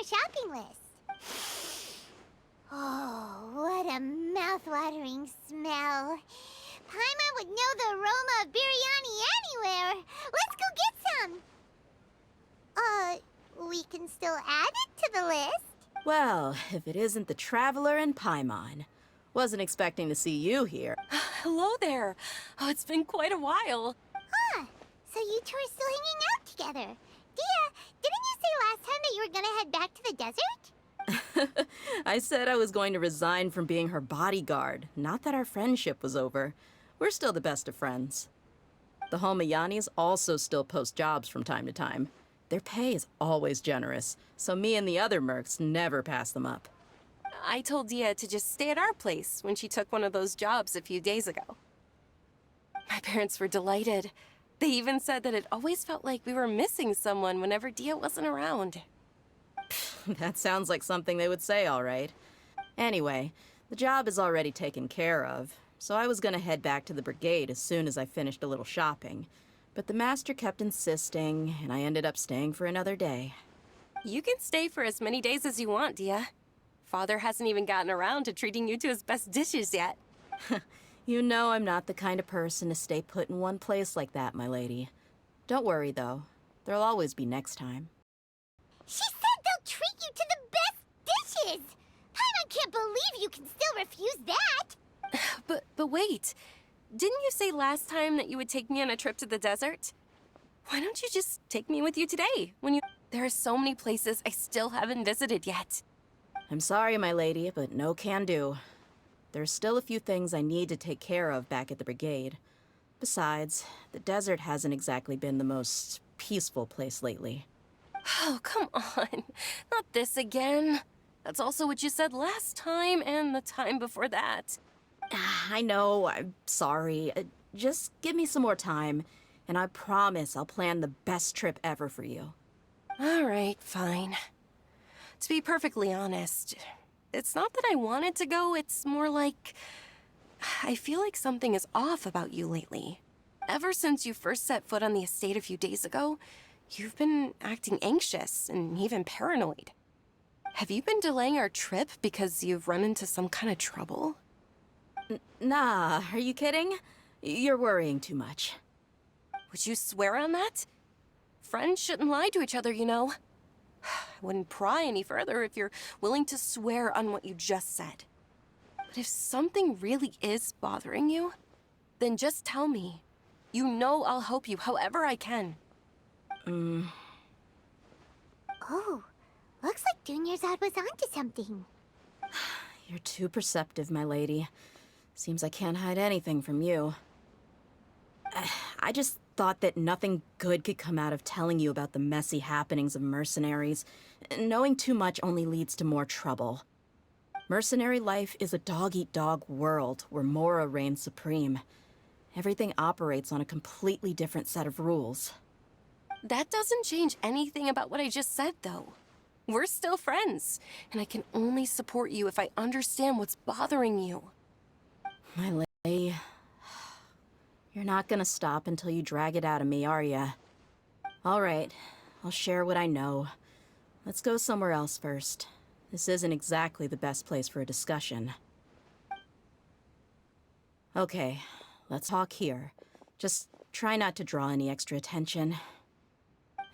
shopping list. Oh, what a mouth-watering smell. Paimon would know the aroma of biryani anywhere. Let's go get some. We can still add it to the list. Well, if it isn't the Traveler and Paimon. Wasn't expecting to see you here. Hello there. Oh, it's been quite a while. Huh. So you two are still hanging out together. Dehya, didn't you say last time that you were gonna head back to the desert? I said I was going to resign from being her bodyguard, not that our friendship was over. We're still the best of friends. The Homayanis also still post jobs from time to time. Their pay is always generous, so me and the other mercs never pass them up. I told Dehya to just stay at our place when she took one of those jobs a few days ago. My parents were delighted. They even said that it always felt like we were missing someone whenever Dehya wasn't around. That sounds like something they would say, all right. Anyway, the job is already taken care of, so I was gonna head back to the brigade as soon as I finished a little shopping. But the master kept insisting, and I ended up staying for another day. You can stay for as many days as you want, Dehya. Father hasn't even gotten around to treating you to his best dishes yet. You know I'm not the kind of person to stay put in one place like that, my lady. Don't worry, though. There'll always be next time. She said they'll treat you to the best dishes! Paimon can't believe you can still refuse that! But wait. Didn't you say last time that you would take me on a trip to the desert? Why don't you just take me with you today? There are so many places I still haven't visited yet. I'm sorry, my lady, but no can do. There's still a few things I need to take care of back at the brigade. Besides, the desert hasn't exactly been the most peaceful place lately. Oh, come on. Not this again. That's also what you said last time and the time before that. I know, I'm sorry. Just give me some more time, and I promise I'll plan the best trip ever for you. All right, fine. To be perfectly honest, it's not that I wanted to go, it's more like I feel like something is off about you lately. Ever since you first set foot on the estate a few days ago, you've been acting anxious and even paranoid. Have you been delaying our trip because you've run into some kind of trouble? Nah, are you kidding? You're worrying too much. Would you swear on that? Friends shouldn't lie to each other, you know. I wouldn't pry any further if you're willing to swear on what you just said. But if something really is bothering you, then just tell me. You know I'll help you however I can. Oh, looks like Dunyarzad was onto something. You're too perceptive, my lady. Seems I can't hide anything from you. I just thought that nothing good could come out of telling you about the messy happenings of mercenaries. Knowing too much only leads to more trouble. Mercenary life is a dog-eat-dog world where Mora reigns supreme. Everything operates on a completely different set of rules. That doesn't change anything about what I just said, though. We're still friends, and I can only support you if I understand what's bothering you. My lady, you're not gonna stop until you drag it out of me, are ya? All right, I'll share what I know. Let's go somewhere else first. This isn't exactly the best place for a discussion. Okay, let's talk here. Just try not to draw any extra attention.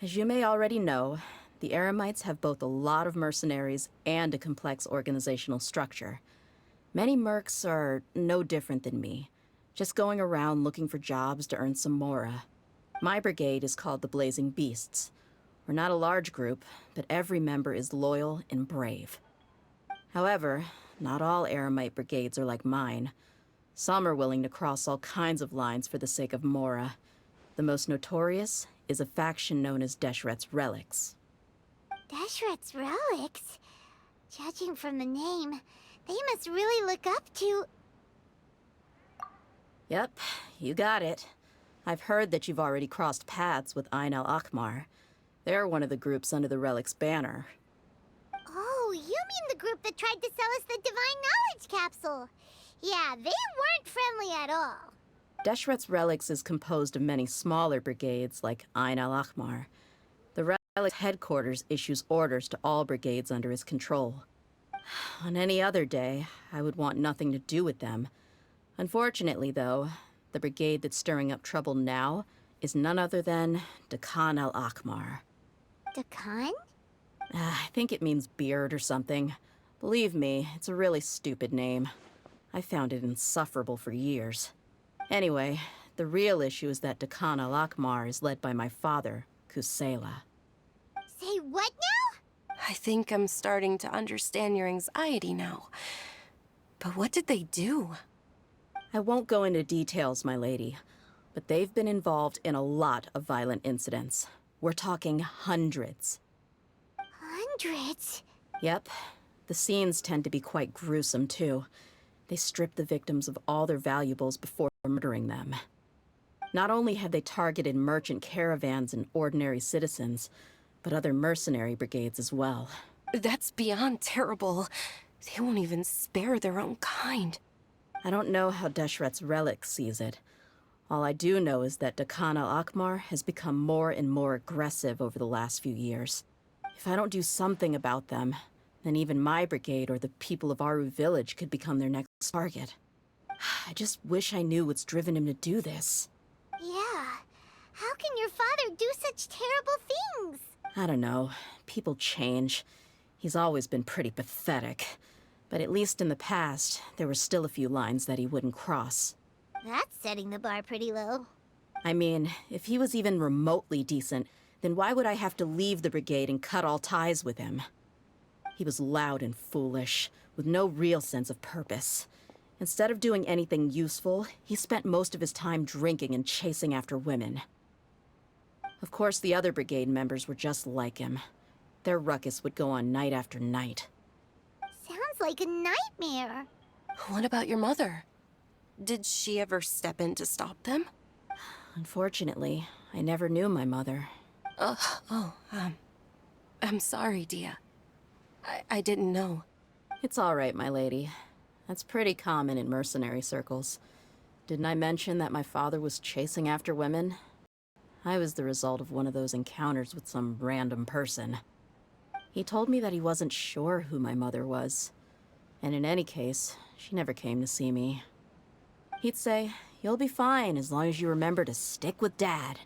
As you may already know, the Eremites have both a lot of mercenaries and a complex organizational structure. Many mercs are no different than me, just going around looking for jobs to earn some mora. My brigade is called the Blazing Beasts. We're not a large group, but every member is loyal and brave. However, not all Eremite brigades are like mine. Some are willing to cross all kinds of lines for the sake of mora. The most notorious is a faction known as Deshret's Relics. Deshret's Relics? Judging from the name, they must really look up to... Yep, you got it. I've heard that you've already crossed paths with Ain al-Akmar. They're one of the groups under the Relic's banner. Oh, you mean the group that tried to sell us the Divine Knowledge Capsule? Yeah, they weren't friendly at all. Deshret's Relics is composed of many smaller brigades like Ain al-Akmar. The Relic headquarters issues orders to all brigades under his control. On any other day, I would want nothing to do with them. Unfortunately, though, the brigade that's stirring up trouble now is none other than Dakan al-Akmar. Dakan? I think it means beard or something. Believe me, it's a really stupid name. I found it insufferable for years. Anyway, the real issue is that Dakan al-Akmar is led by my father, Kusela. Say what now? I think I'm starting to understand your anxiety now. But what did they do? I won't go into details, my lady, but they've been involved in a lot of violent incidents. We're talking hundreds. Hundreds? Yep. The scenes tend to be quite gruesome, too. They strip the victims of all their valuables before murdering them. Not only have they targeted merchant caravans and ordinary citizens, but other mercenary brigades as well. That's beyond terrible. They won't even spare their own kind. I don't know how Deshret's relic sees it. All I do know is that Dakan al-Akmar has become more and more aggressive over the last few years. If I don't do something about them, then even my brigade or the people of Aru village could become their next target. I just wish I knew what's driven him to do this. Yeah. How can your father do such terrible things? I don't know. People change. He's always been pretty pathetic. But at least in the past, there were still a few lines that he wouldn't cross. That's setting the bar pretty low. I mean, if he was even remotely decent, then why would I have to leave the brigade and cut all ties with him? He was loud and foolish, with no real sense of purpose. Instead of doing anything useful, he spent most of his time drinking and chasing after women. Of course, the other brigade members were just like him. Their ruckus would go on night after night. Sounds like a nightmare. What about your mother? Did she ever step in to stop them? Unfortunately, I never knew my mother. I'm sorry, Dia. I didn't know. It's all right, my lady. That's pretty common in mercenary circles. Didn't I mention that my father was chasing after women? I was the result of one of those encounters with some random person. He told me that he wasn't sure who my mother was. And in any case, she never came to see me. He'd say, "You'll be fine as long as you remember to stick with Dad."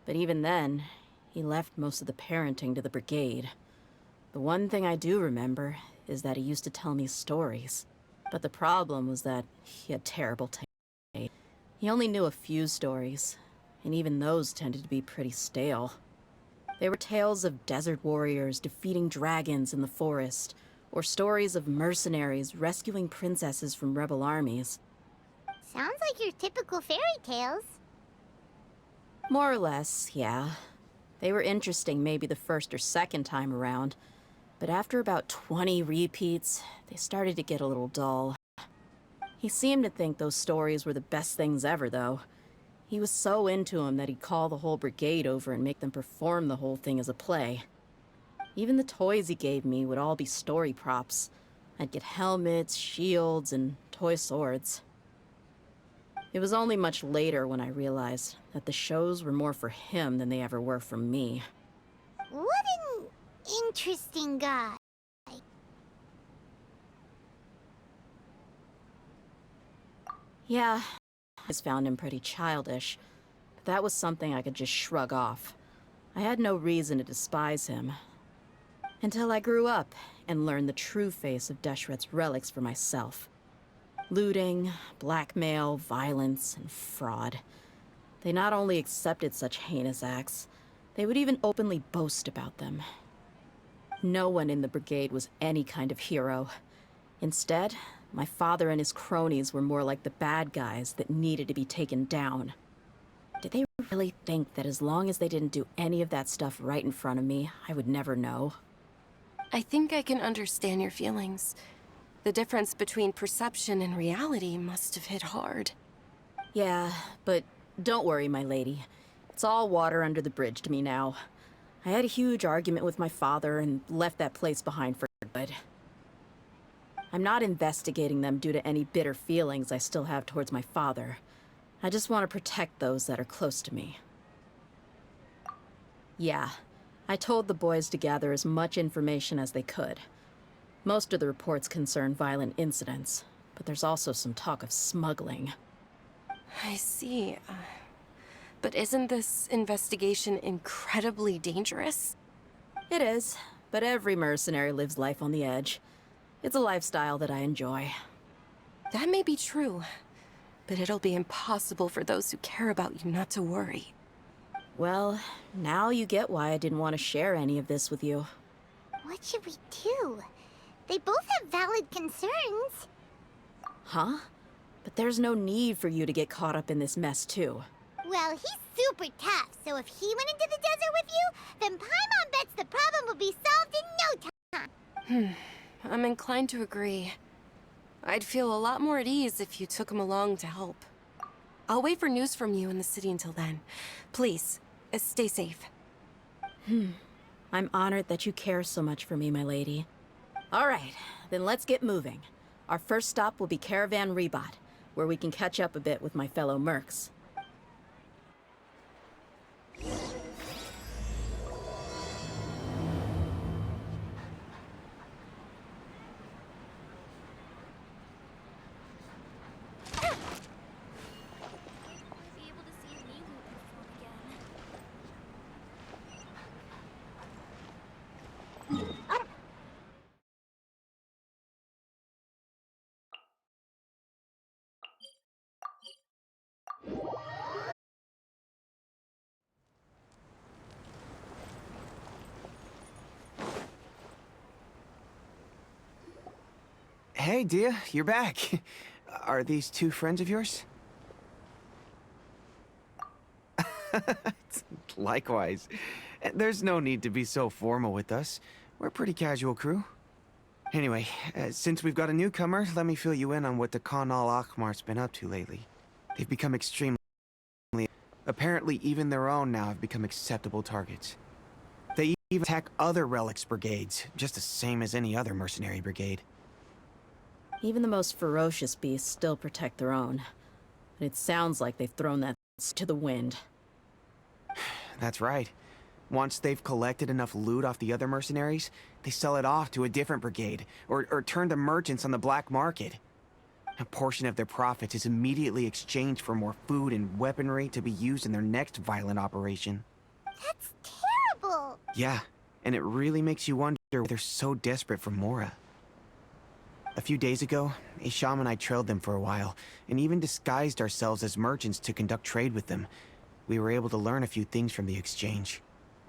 But even then, he left most of the parenting to the brigade. The one thing I do remember is that he used to tell me stories. But the problem was that he had terrible taste. He only knew a few stories, and even those tended to be pretty stale. They were tales of desert warriors defeating dragons in the forest, or stories of mercenaries rescuing princesses from rebel armies. Sounds like your typical fairy tales. More or less, yeah. They were interesting maybe the first or second time around, but after about 20 repeats, they started to get a little dull. He seemed to think those stories were the best things ever, though. He was so into them that he'd call the whole brigade over and make them perform the whole thing as a play. Even the toys he gave me would all be story props. I'd get helmets, shields, and toy swords. It was only much later when I realized that the shows were more for him than they ever were for me. What an interesting guy. Yeah, I just found him pretty childish, but that was something I could just shrug off. I had no reason to despise him. Until I grew up and learned the true face of Deshret's relics for myself. Looting, blackmail, violence, and fraud. They not only accepted such heinous acts, they would even openly boast about them. No one in the brigade was any kind of hero. Instead, my father and his cronies were more like the bad guys that needed to be taken down. Did they really think that as long as they didn't do any of that stuff right in front of me, I would never know? I think I can understand your feelings. The difference between perception and reality must have hit hard. Yeah, but don't worry, my lady. It's all water under the bridge to me now. I had a huge argument with my father and left that place behind for good. I'm not investigating them due to any bitter feelings I still have towards my father. I just want to protect those that are close to me. Yeah, I told the boys to gather as much information as they could. Most of the reports concern violent incidents, but there's also some talk of smuggling. I see. But isn't this investigation incredibly dangerous? It is, but every mercenary lives life on the edge. It's a lifestyle that I enjoy. That may be true, but it'll be impossible for those who care about you not to worry. Well, now you get why I didn't want to share any of this with you. What should we do? They both have valid concerns. Huh? But there's no need for you to get caught up in this mess, too. Well, he's super tough, so if he went into the desert with you, then Paimon bets the problem will be solved in no time. I'm inclined to agree. I'd feel a lot more at ease if you took him along to help. I'll wait for news from you in the city until then. Please, stay safe. I'm honored that you care so much for me, my lady. All right, then let's get moving. Our first stop will be Caravan Rebot, where we can catch up a bit with my fellow mercs. Hey, Dehya, you're back. Are these two friends of yours? Likewise. There's no need to be so formal with us. We're a pretty casual crew. Anyway, since we've got a newcomer, let me fill you in on what the Khan al-Ahmar's been up to lately. They've become extremely... Apparently, even their own now have become acceptable targets. They even attack other relics brigades, just the same as any other mercenary brigade. Even the most ferocious beasts still protect their own. And it sounds like they've thrown that to the wind. That's right. Once they've collected enough loot off the other mercenaries, they sell it off to a different brigade, or turn to merchants on the black market. A portion of their profits is immediately exchanged for more food and weaponry to be used in their next violent operation. That's terrible! Yeah, and it really makes you wonder why they're so desperate for Mora. A few days ago, Isham and I trailed them for a while, and even disguised ourselves as merchants to conduct trade with them. We were able to learn a few things from the exchange.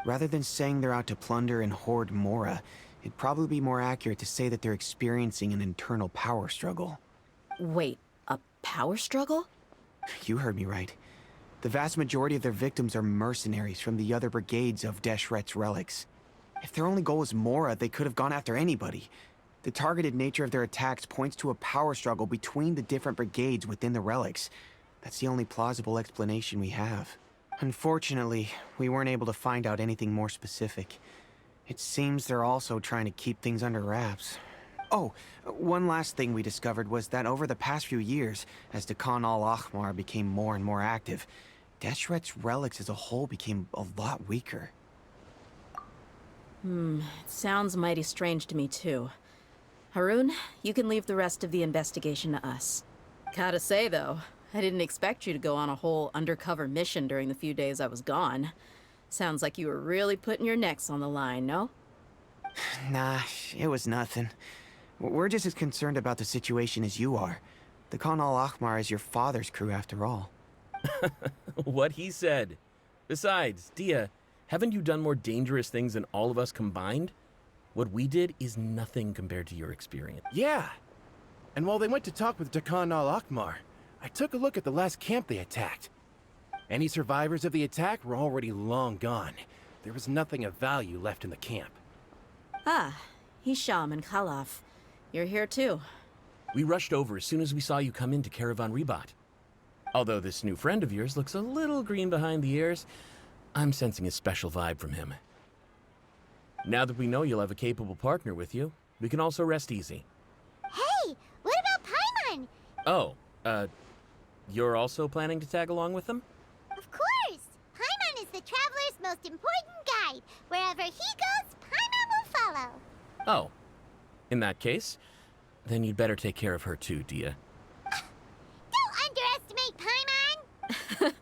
Rather than saying they're out to plunder and hoard Mora, it'd probably be more accurate to say that they're experiencing an internal power struggle. Wait, a power struggle? You heard me right. The vast majority of their victims are mercenaries from the other brigades of Deshret's relics. If their only goal was Mora, they could have gone after anybody. The targeted nature of their attacks points to a power struggle between the different brigades within the relics. That's the only plausible explanation we have. Unfortunately, we weren't able to find out anything more specific. It seems they're also trying to keep things under wraps. Oh, one last thing we discovered was that over the past few years, as the Khan al-Ahmar became more and more active, Deshret's relics as a whole became a lot weaker. It sounds mighty strange to me, too. Harun, you can leave the rest of the investigation to us. Gotta say, though, I didn't expect you to go on a whole undercover mission during the few days I was gone. Sounds like you were really putting your necks on the line, no? Nah, it was nothing. We're just as concerned about the situation as you are. The Khan al-Ahmar is your father's crew, after all. What he said. Besides, Dehya, haven't you done more dangerous things than all of us combined? What we did is nothing compared to your experience. Yeah. And while they went to talk with Khan al-Ahmar, I took a look at the last camp they attacked. Any survivors of the attack were already long gone. There was nothing of value left in the camp. Ah, Hisham and Khalaf. You're here too. We rushed over as soon as we saw you come into Caravan Rebot. Although this new friend of yours looks a little green behind the ears, I'm sensing a special vibe from him. Now that we know you'll have a capable partner with you, we can also rest easy. Hey, what about Paimon? Oh, you're also planning to tag along with them? Of course! Paimon is the traveler's most important guide, whereas Wherever he goes, Paimon will follow. Oh. In that case, then you'd better take care of her too, Dehya. Don't underestimate Paimon!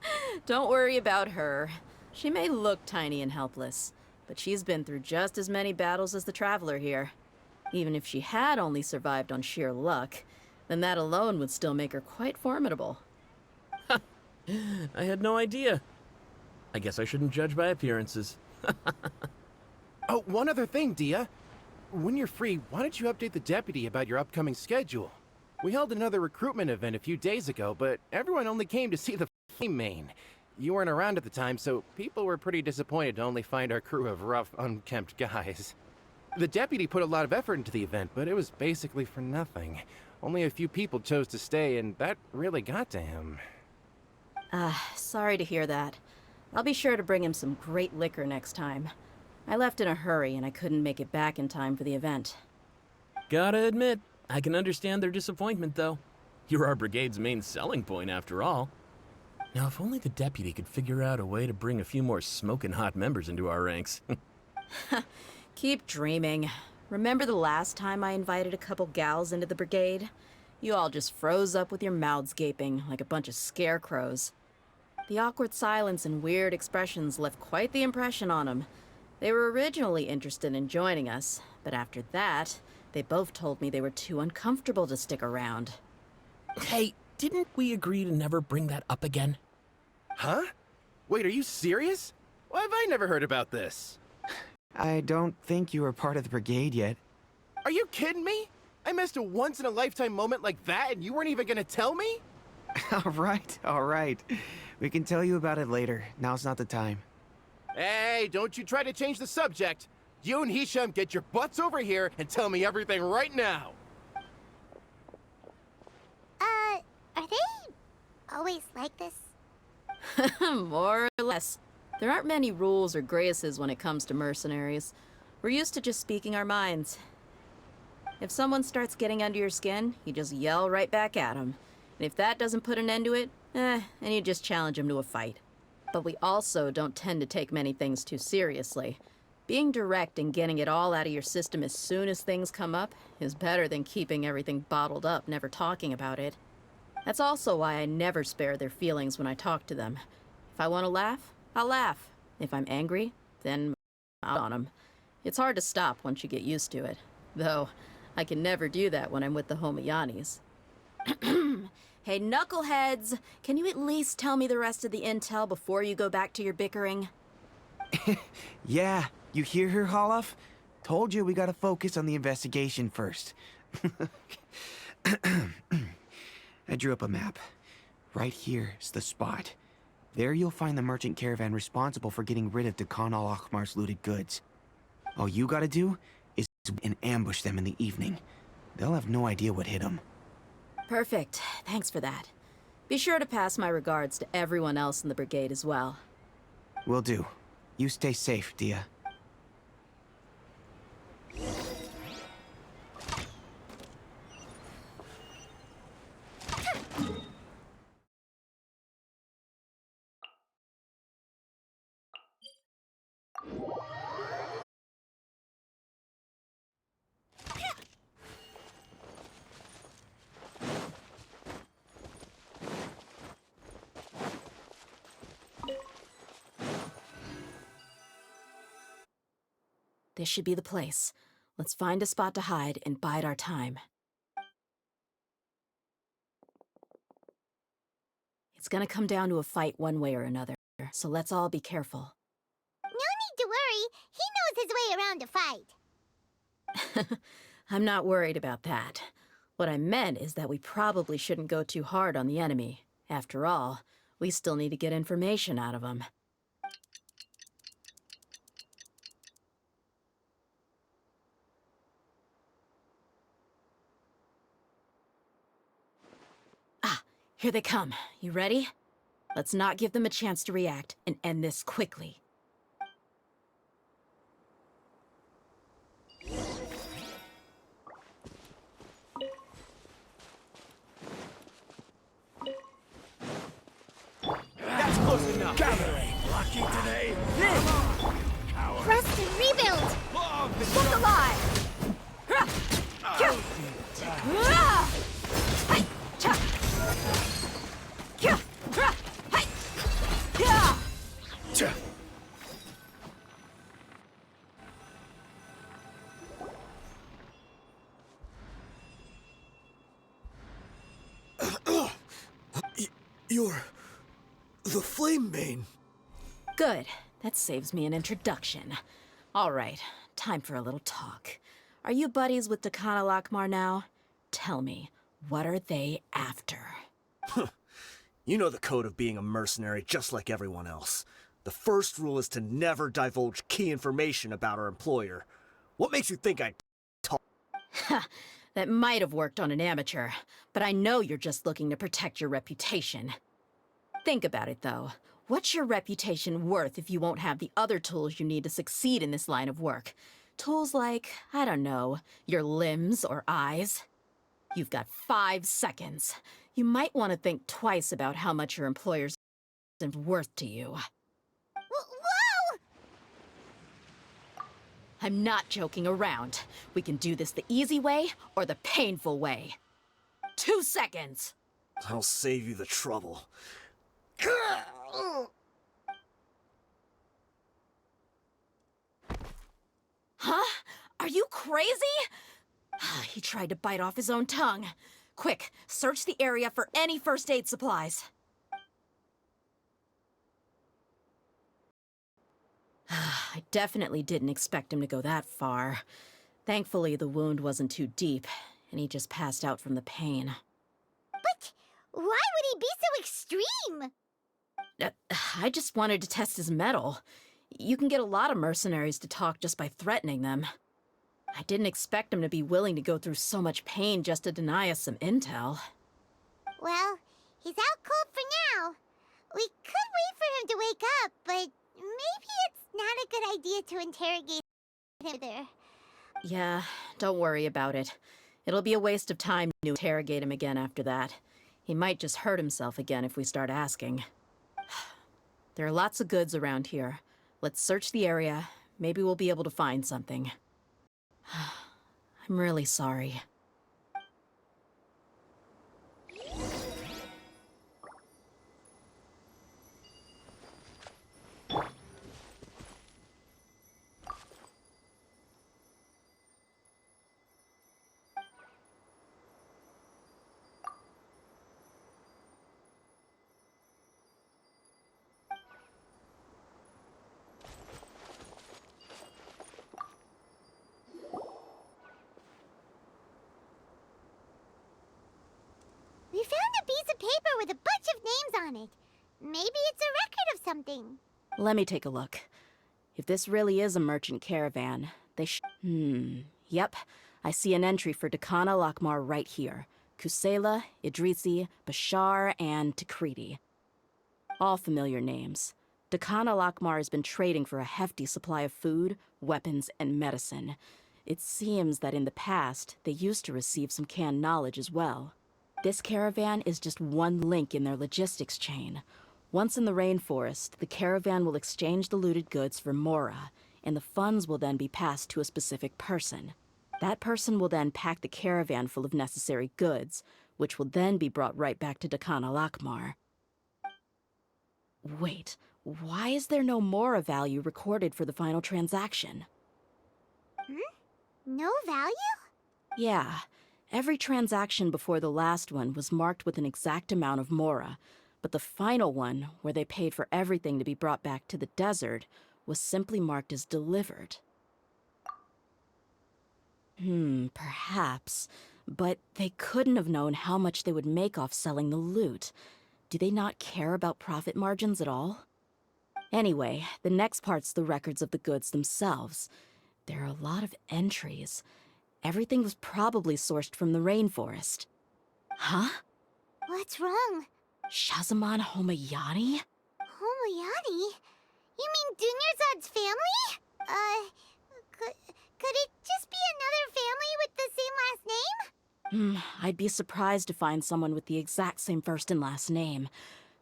Don't worry about her. She may look tiny and helpless, but she's been through just as many battles as the Traveler here. Even if she had only survived on sheer luck, then that alone would still make her quite formidable. I had no idea. I guess I shouldn't judge by appearances. Oh, one other thing, Dehya. When you're free, why don't you update the deputy about your upcoming schedule? We held another recruitment event a few days ago, but everyone only came to see the main. You weren't around at the time, so people were pretty disappointed to only find our crew of rough, unkempt guys. The deputy put a lot of effort into the event, but it was basically for nothing. Only a few people chose to stay, and that really got to him. Sorry to hear that. I'll be sure to bring him some great liquor next time. I left in a hurry and I couldn't make it back in time for the event. Gotta admit, I can understand their disappointment, though. You're our brigade's main selling point, after all. Now, if only the deputy could figure out a way to bring a few more smoking hot members into our ranks. Keep dreaming. Remember the last time I invited a couple gals into the brigade? You all just froze up with your mouths gaping like a bunch of scarecrows. The awkward silence and weird expressions left quite the impression on them. They were originally interested in joining us, but after that, they both told me they were too uncomfortable to stick around. Hey, didn't we agree to never bring that up again? Huh? Wait, are you serious? Why have I never heard about this? I don't think you were part of the brigade yet. Are you kidding me? I missed a once-in-a-lifetime moment like that and you weren't even gonna tell me? All right. We can tell you about it later. Now's not the time. Hey, don't you try to change the subject. You and Hisham get your butts over here and tell me everything right now. Are they always like this? More or less. There aren't many rules or graces when it comes to mercenaries. We're used to just speaking our minds. If someone starts getting under your skin, you just yell right back at them. And if that doesn't put an end to it, then you just challenge them to a fight. But we also don't tend to take many things too seriously. Being direct and getting it all out of your system as soon as things come up is better than keeping everything bottled up, never talking about it. That's also why I never spare their feelings when I talk to them. If I want to laugh, I'll laugh. If I'm angry, then I'll on them. It's hard to stop once you get used to it. Though, I can never do that when I'm with the Homayanis. Hey, knuckleheads! Can you at least tell me the rest of the intel before you go back to your bickering? Yeah, you hear her, Holloff? Told you we gotta focus on the investigation first. I drew up a map. Right here is the spot. There you'll find the merchant caravan responsible for getting rid of Dekhan al-Akhmar's looted goods. All you gotta do is ambush them in the evening. They'll have no idea what hit them. Perfect. Thanks for that. Be sure to pass my regards to everyone else in the brigade as well. Will do. You stay safe, Dehya. This should be the place. Let's find a spot to hide and bide our time. It's gonna come down to a fight one way or another, so let's all be careful. No need to worry. He knows his way around a fight. I'm not worried about that. What I meant is that we probably shouldn't go too hard on the enemy. After all, we still need to get information out of them. Here they come. You ready? Let's not give them a chance to react and end this quickly. That's close enough. Gathering. Lucky today. Trust the Look alive! You're the Flame Bane. Good. That saves me an introduction. All right, time for a little talk. Are you buddies with Dakana Lakmar now? Tell me, what are they after? You know the code of being a mercenary just like everyone else. The first rule is to never divulge key information about our employer. What makes you think I'd talk? That might have worked on an amateur, but I know you're just looking to protect your reputation. Think about it, though. What's your reputation worth if you won't have the other tools you need to succeed in this line of work? Tools like, I don't know, your limbs or eyes? You've got 5 seconds. You might want to think twice about how much your employer's worth to you. Whoa! I'm not joking around. We can do this the easy way or the painful way. 2 seconds! I'll save you the trouble. Huh? Are you crazy? He tried to bite off his own tongue. Quick, search the area for any first aid supplies. I definitely didn't expect him to go that far. Thankfully, the wound wasn't too deep, and he just passed out from the pain. But why would he be so extreme? I just wanted to test his mettle. You can get a lot of mercenaries to talk just by threatening them. I didn't expect him to be willing to go through so much pain just to deny us some intel. Well, he's out cold for now. We could wait for him to wake up, but maybe it's not a good idea to interrogate him there. Yeah, don't worry about it. It'll be a waste of time to interrogate him again after that. He might just hurt himself again if we start asking. There are lots of goods around here. Let's search the area. Maybe we'll be able to find something. I'm really sorry. We found a piece of paper with a bunch of names on it. Maybe it's a record of something. Let me take a look. If this really is a merchant caravan, they Yep, I see an entry for Dakana Lakmar right here. Kusela, Idrisi, Bashar, and Takriti. All familiar names. Dakana Lakmar has been trading for a hefty supply of food, weapons, and medicine. It seems that in the past, they used to receive some canned knowledge as well. This caravan is just one link in their logistics chain. Once in the rainforest, the caravan will exchange the looted goods for mora, and the funds will then be passed to a specific person. That person will then pack the caravan full of necessary goods, which will then be brought right back to Dakana Lakmar. Wait, why is there no mora value recorded for the final transaction? No value? Yeah. Every transaction before the last one was marked with an exact amount of mora, but the final one, where they paid for everything to be brought back to the desert, was simply marked as delivered. Perhaps. But they couldn't have known how much they would make off selling the loot. Do they not care about profit margins at all? Anyway, the next part's the records of the goods themselves. There are a lot of entries. Everything was probably sourced from the rainforest. Huh? What's wrong? Shazamon Homayani? Homayani? You mean Dunyarzad's family? Could it just be another family with the same last name? I'd be surprised to find someone with the exact same first and last name.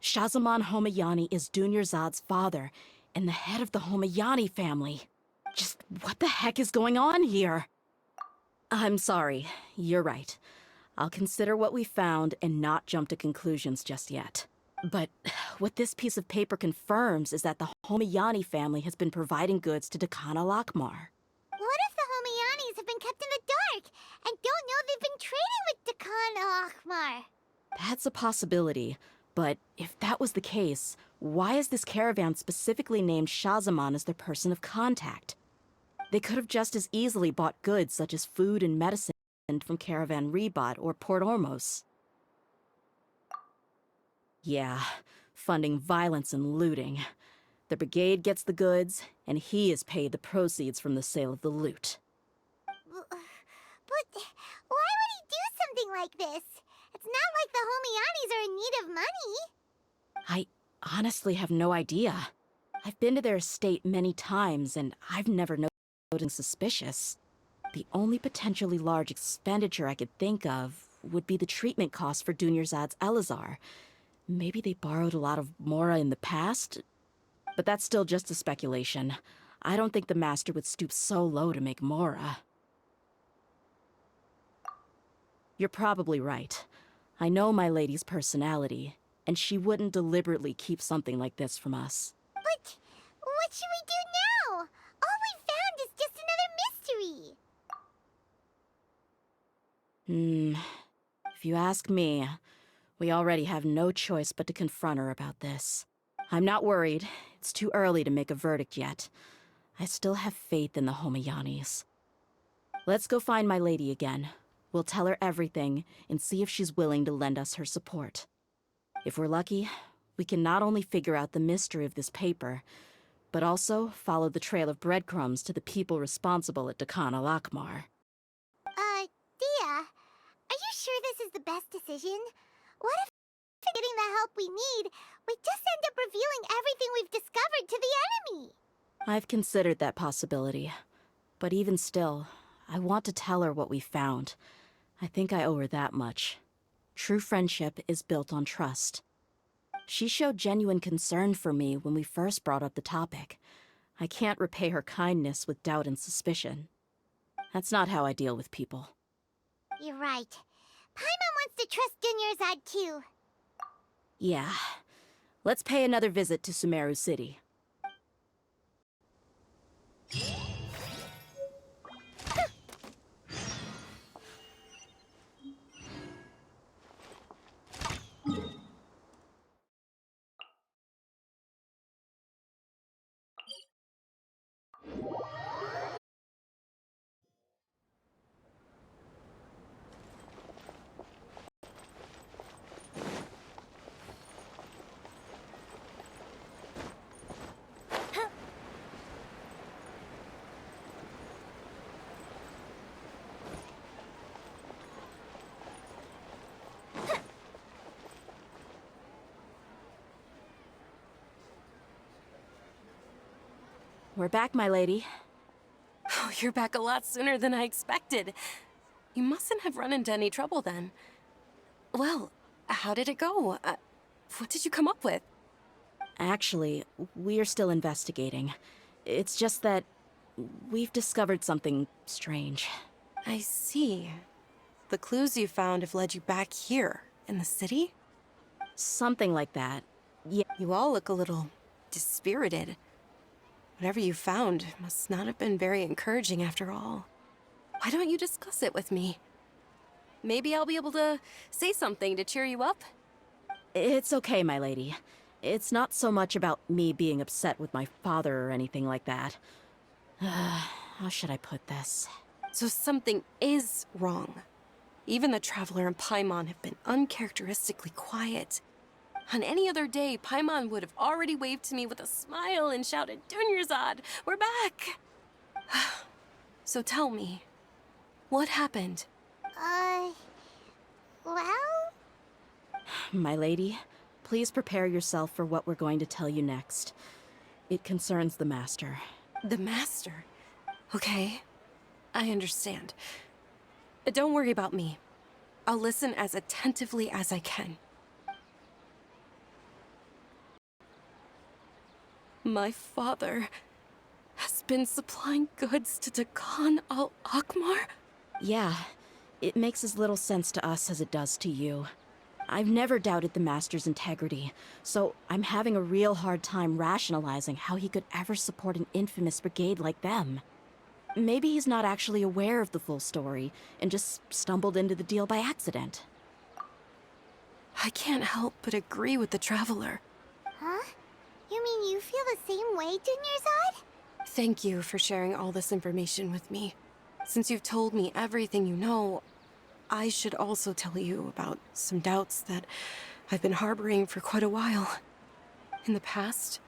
Shazamon Homayani is Dunyarzad's father, and the head of the Homayani family. Just what the heck is going on here? I'm sorry, you're right. I'll consider what we found and not jump to conclusions just yet. But what this piece of paper confirms is that the Homayani family has been providing goods to Dakana Lakmar. What if the Homayanis have been kept in the dark and don't know they've been trading with Dakana Akmar? That's a possibility, but if that was the case, why is this caravan specifically named Shahzaman as their person of contact? They could have just as easily bought goods such as food and medicine from Caravan Ribat or Port Ormos. Yeah, funding violence and looting. The brigade gets the goods, and he is paid the proceeds from the sale of the loot. But why would he do something like this? It's not like the Homayanis are in need of money. I honestly have no idea. I've been to their estate many times, and I've never noticed anything suspicious. The only potentially large expenditure I could think of would be the treatment costs for Dunyarzad's Elazar. Maybe they borrowed a lot of Mora in the past? But that's still just a speculation. I don't think the master would stoop so low to make Mora. You're probably right. I know my lady's personality, and she wouldn't deliberately keep something like this from us. But what should we do now? All we found is just another mystery. If you ask me, we already have no choice but to confront her about this. I'm not worried. It's too early to make a verdict yet. I still have faith in the Homayanis. Let's go find my lady again. We'll tell her everything and see if she's willing to lend us her support. If we're lucky, we can not only figure out the mystery of this paper, but also follow the trail of breadcrumbs to the people responsible at Dakana Lakmar. Dia, are you sure this is the best decision? What if, getting the help we need, we just end up revealing everything we've discovered to the enemy? I've considered that possibility. But even still, I want to tell her what we found. I think I owe her that much. True friendship is built on trust. She showed genuine concern for me when we first brought up the topic. I can't repay her kindness with doubt and suspicion. That's not how I deal with people. You're right. Paimon wants to trust Dunyarzad too. Yeah. Let's pay another visit to Sumeru City. We're back, my lady. Oh, you're back a lot sooner than I expected. You mustn't have run into any trouble then. Well, how did it go? What did you come up with? Actually, we're still investigating. It's just that we've discovered something strange. I see. The clues you found have led you back here, in the city? Something like that. Yeah. You all look a little dispirited. Whatever you found must not have been very encouraging after all. Why don't you discuss it with me? Maybe I'll be able to say something to cheer you up? It's okay, my lady. It's not so much about me being upset with my father or anything like that. How should I put this? So something is wrong. Even the Traveler and Paimon have been uncharacteristically quiet. On any other day, Paimon would have already waved to me with a smile and shouted, "Dunyarzad, we're back!" So tell me, what happened? Well? My lady, please prepare yourself for what we're going to tell you next. It concerns the Master. The Master? Okay, I understand. Don't worry about me. I'll listen as attentively as I can. My father has been supplying goods to Dakan al-Akmar? Yeah, it makes as little sense to us as it does to you. I've never doubted the Master's integrity, so I'm having a real hard time rationalizing how he could ever support an infamous brigade like them. Maybe he's not actually aware of the full story and just stumbled into the deal by accident. I can't help but agree with the Traveler. Huh? You mean you feel the same way, Dunyarzad? Thank you for sharing all this information with me. Since you've told me everything you know, I should also tell you about some doubts that I've been harboring for quite a while. In the past,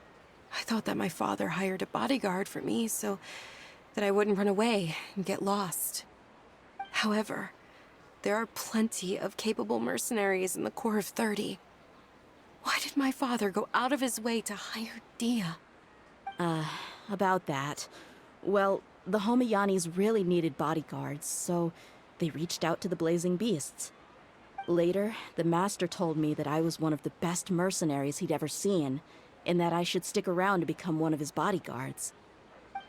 I thought that my father hired a bodyguard for me so that I wouldn't run away and get lost. However, there are plenty of capable mercenaries in the Corps of 30. Why did my father go out of his way to hire Dehya? About that. Well, the Homayanis really needed bodyguards, so they reached out to the Blazing Beasts. Later, the Master told me that I was one of the best mercenaries he'd ever seen, and that I should stick around to become one of his bodyguards.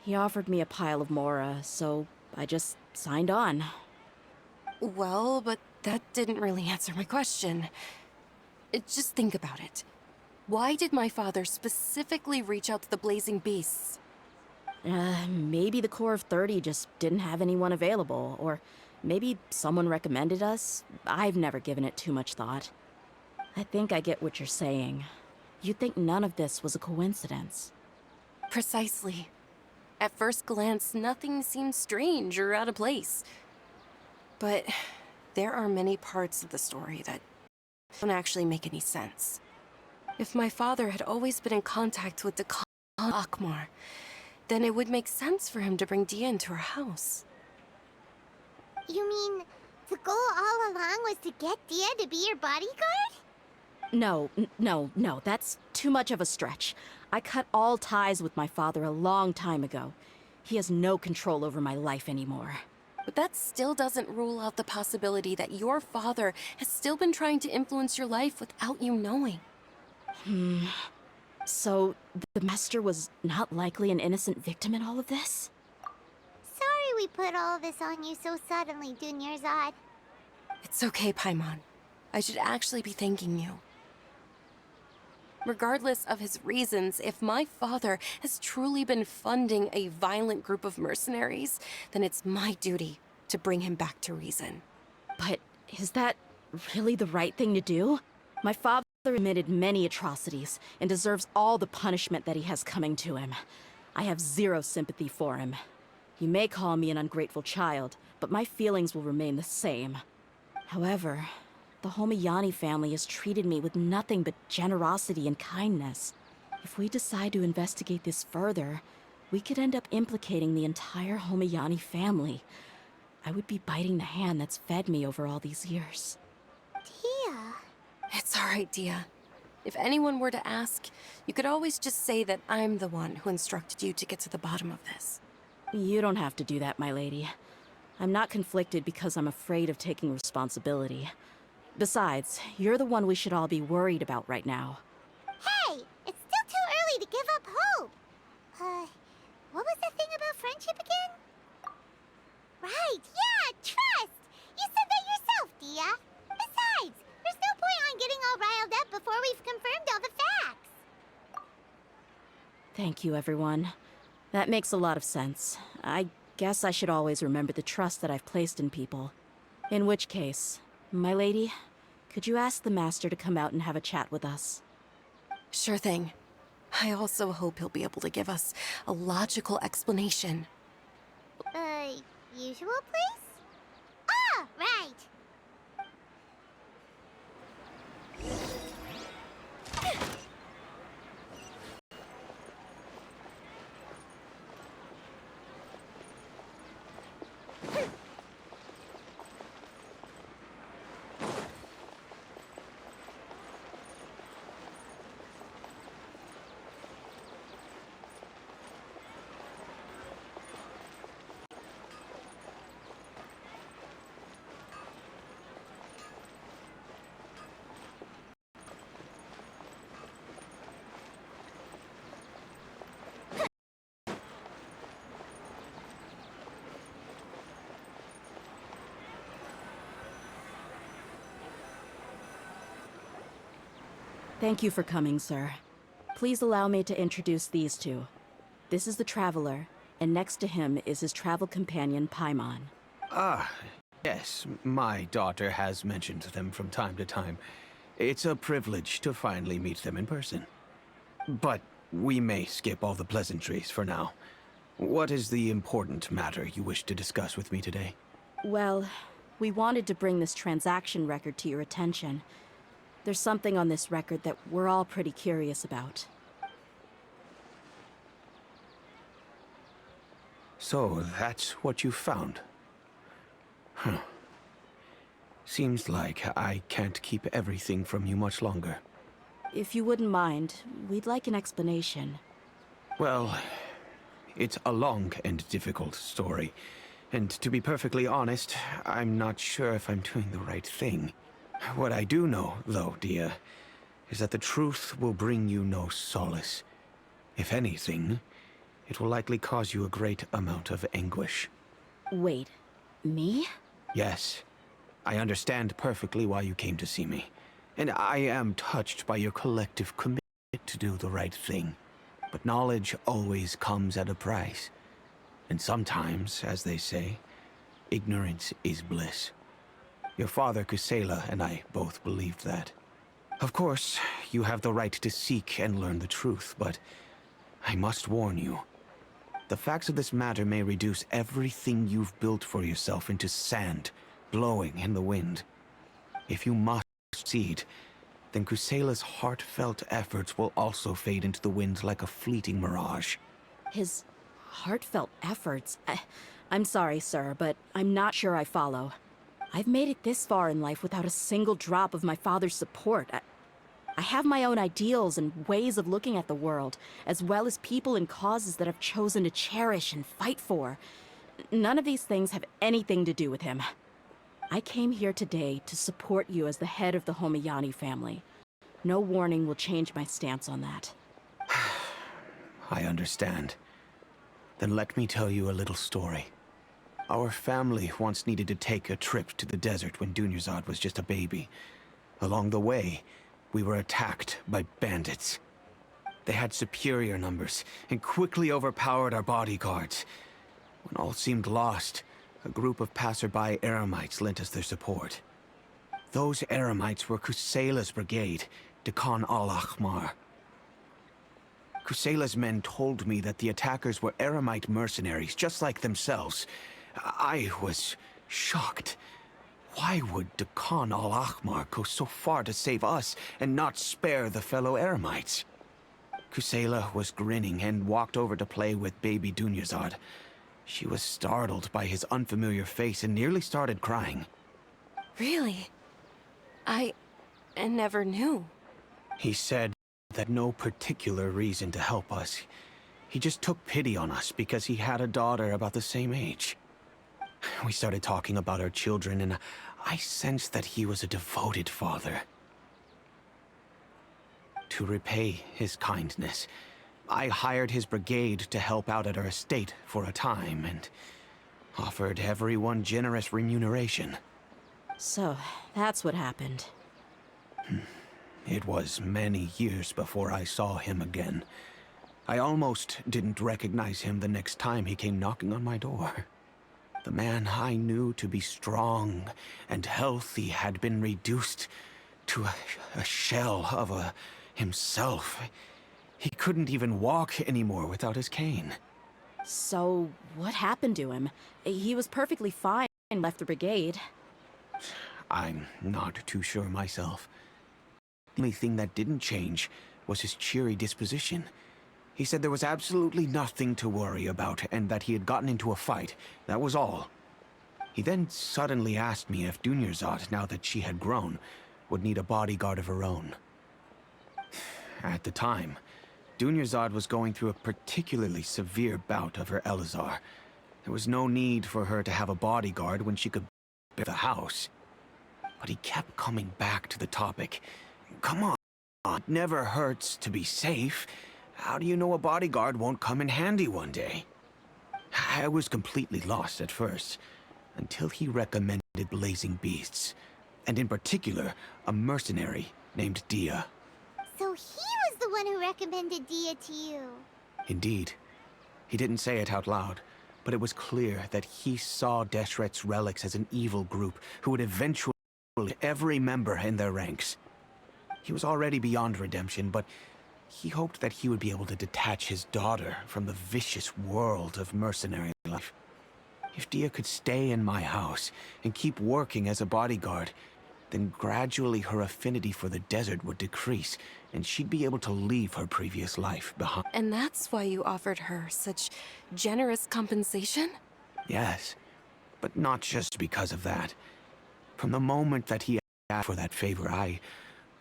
He offered me a pile of mora, so I just signed on. Well, but that didn't really answer my question. Just think about it. Why did my father specifically reach out to the Blazing Beasts? Maybe the Corps of 30 just didn't have anyone available, or maybe someone recommended us. I've never given it too much thought. I think I get what you're saying. You'd think none of this was a coincidence. Precisely. At first glance, nothing seems strange or out of place. But there are many parts of the story that don't actually make any sense. If my father had always been in contact with Dakan al-Akmar, then it would make sense for him to bring Dehya into our house. You mean the goal all along was to get Dehya to be your bodyguard? No, that's too much of a stretch. I cut all ties with my father a long time ago. He has no control over my life anymore. But that still doesn't rule out the possibility that your father has still been trying to influence your life without you knowing. So, the Master was not likely an innocent victim in all of this? Sorry we put all this on you so suddenly, Dunyarzad. It's okay, Paimon. I should actually be thanking you. Regardless of his reasons, if my father has truly been funding a violent group of mercenaries, then it's my duty to bring him back to reason. But is that really the right thing to do? My father committed many atrocities and deserves all the punishment that he has coming to him. I have zero sympathy for him. You may call me an ungrateful child, but my feelings will remain the same. However, the Homayani family has treated me with nothing but generosity and kindness. If we decide to investigate this further, we could end up implicating the entire Homayani family. I would be biting the hand that's fed me over all these years. Dehya. It's all right, Dehya. If anyone were to ask, you could always just say that I'm the one who instructed you to get to the bottom of this. You don't have to do that, my lady. I'm not conflicted because I'm afraid of taking responsibility. Besides, you're the one we should all be worried about right now. Hey! It's still too early to give up hope! What was the thing about friendship again? Right, yeah, trust! You said that yourself, Dehya! Besides, there's no point on getting all riled up before we've confirmed all the facts! Thank you, everyone. That makes a lot of sense. I guess I should always remember the trust that I've placed in people. In which case, my lady, could you ask the Master to come out and have a chat with us? Sure thing. I also hope he'll be able to give us a logical explanation. Usual place? Ah, right! Thank you for coming, sir. Please allow me to introduce these two. This is the Traveler, and next to him is his travel companion, Paimon. Ah, yes, my daughter has mentioned them from time to time. It's a privilege to finally meet them in person. But we may skip all the pleasantries for now. What is the important matter you wish to discuss with me today? Well, we wanted to bring this transaction record to your attention. There's something on this record that we're all pretty curious about. So, that's what you found? Huh. Seems like I can't keep everything from you much longer. If you wouldn't mind, we'd like an explanation. Well, it's a long and difficult story. And to be perfectly honest, I'm not sure if I'm doing the right thing. What I do know, though, Dehya, is that the truth will bring you no solace. If anything, it will likely cause you a great amount of anguish. Wait, me? Yes, I understand perfectly why you came to see me. And I am touched by your collective commitment to do the right thing. But knowledge always comes at a price. And sometimes, as they say, ignorance is bliss. Your father, Kusela, and I both believed that. Of course, you have the right to seek and learn the truth, but I must warn you. The facts of this matter may reduce everything you've built for yourself into sand, blowing in the wind. If you must succeed, then Kusela's heartfelt efforts will also fade into the wind like a fleeting mirage. His heartfelt efforts? I'm sorry, sir, but I'm not sure I follow. I've made it this far in life without a single drop of my father's support. I have my own ideals and ways of looking at the world, as well as people and causes that I've chosen to cherish and fight for. None of these things have anything to do with him. I came here today to support you as the head of the Homayani family. No warning will change my stance on that. I understand. Then let me tell you a little story. Our family once needed to take a trip to the desert when Dunyarzad was just a baby. Along the way, we were attacked by bandits. They had superior numbers and quickly overpowered our bodyguards. When all seemed lost, a group of passerby Eremites lent us their support. Those Eremites were Kusela's brigade, Dekhan al-Ahmar. Kusela's men told me that the attackers were Eremite mercenaries, just like themselves. I was shocked. Why would Dekhan al-Ahmar go so far to save us and not spare the fellow Eremites? Kusela was grinning and walked over to play with baby Dunyarzad. She was startled by his unfamiliar face and nearly started crying. Really? I never knew. He said that no particular reason to help us. He just took pity on us because he had a daughter about the same age. We started talking about our children, and I sensed that he was a devoted father. To repay his kindness, I hired his brigade to help out at our estate for a time, and offered everyone generous remuneration. So, that's what happened. It was many years before I saw him again. I almost didn't recognize him the next time he came knocking on my door. The man I knew to be strong and healthy had been reduced to a shell of himself. He couldn't even walk anymore without his cane. So, what happened to him? He was perfectly fine and left the brigade. I'm not too sure myself. The only thing that didn't change was his cheery disposition. He said there was absolutely nothing to worry about and that he had gotten into a fight. That was all. He then suddenly asked me if Dunyarzad, now that she had grown, would need a bodyguard of her own. At the time, Dunyarzad was going through a particularly severe bout of her Elazar. There was no need for her to have a bodyguard when she could bear the house. But he kept coming back to the topic. Come on, it never hurts to be safe. How do you know a bodyguard won't come in handy one day? I was completely lost at first, until he recommended blazing beasts, and in particular, a mercenary named Dehya. So he was the one who recommended Dehya to you. Indeed. He didn't say it out loud, but it was clear that he saw Deshret's relics as an evil group who would eventually kill every member in their ranks. He was already beyond redemption, but he hoped that he would be able to detach his daughter from the vicious world of mercenary life. If Dehya could stay in my house and keep working as a bodyguard, then gradually her affinity for the desert would decrease, and she'd be able to leave her previous life behind. And that's why you offered her such generous compensation? Yes, but not just because of that. From the moment that he asked for that favor, I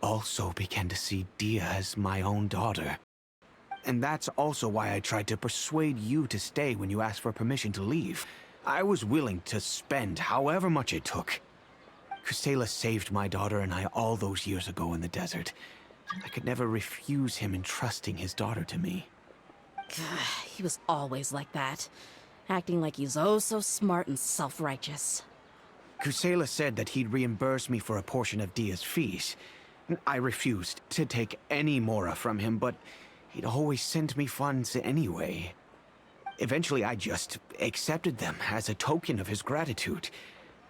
also began to see Dehya as my own daughter. And that's also why I tried to persuade you to stay when you asked for permission to leave. I was willing to spend however much it took. Kusela saved my daughter and I all those years ago in the desert. I could never refuse him entrusting his daughter to me. He was always like that, acting like he's oh so smart and self-righteous. Kusela said that he'd reimburse me for a portion of Dehya's fees. I refused to take any mora from him, but he'd always send me funds anyway. Eventually, I just accepted them as a token of his gratitude.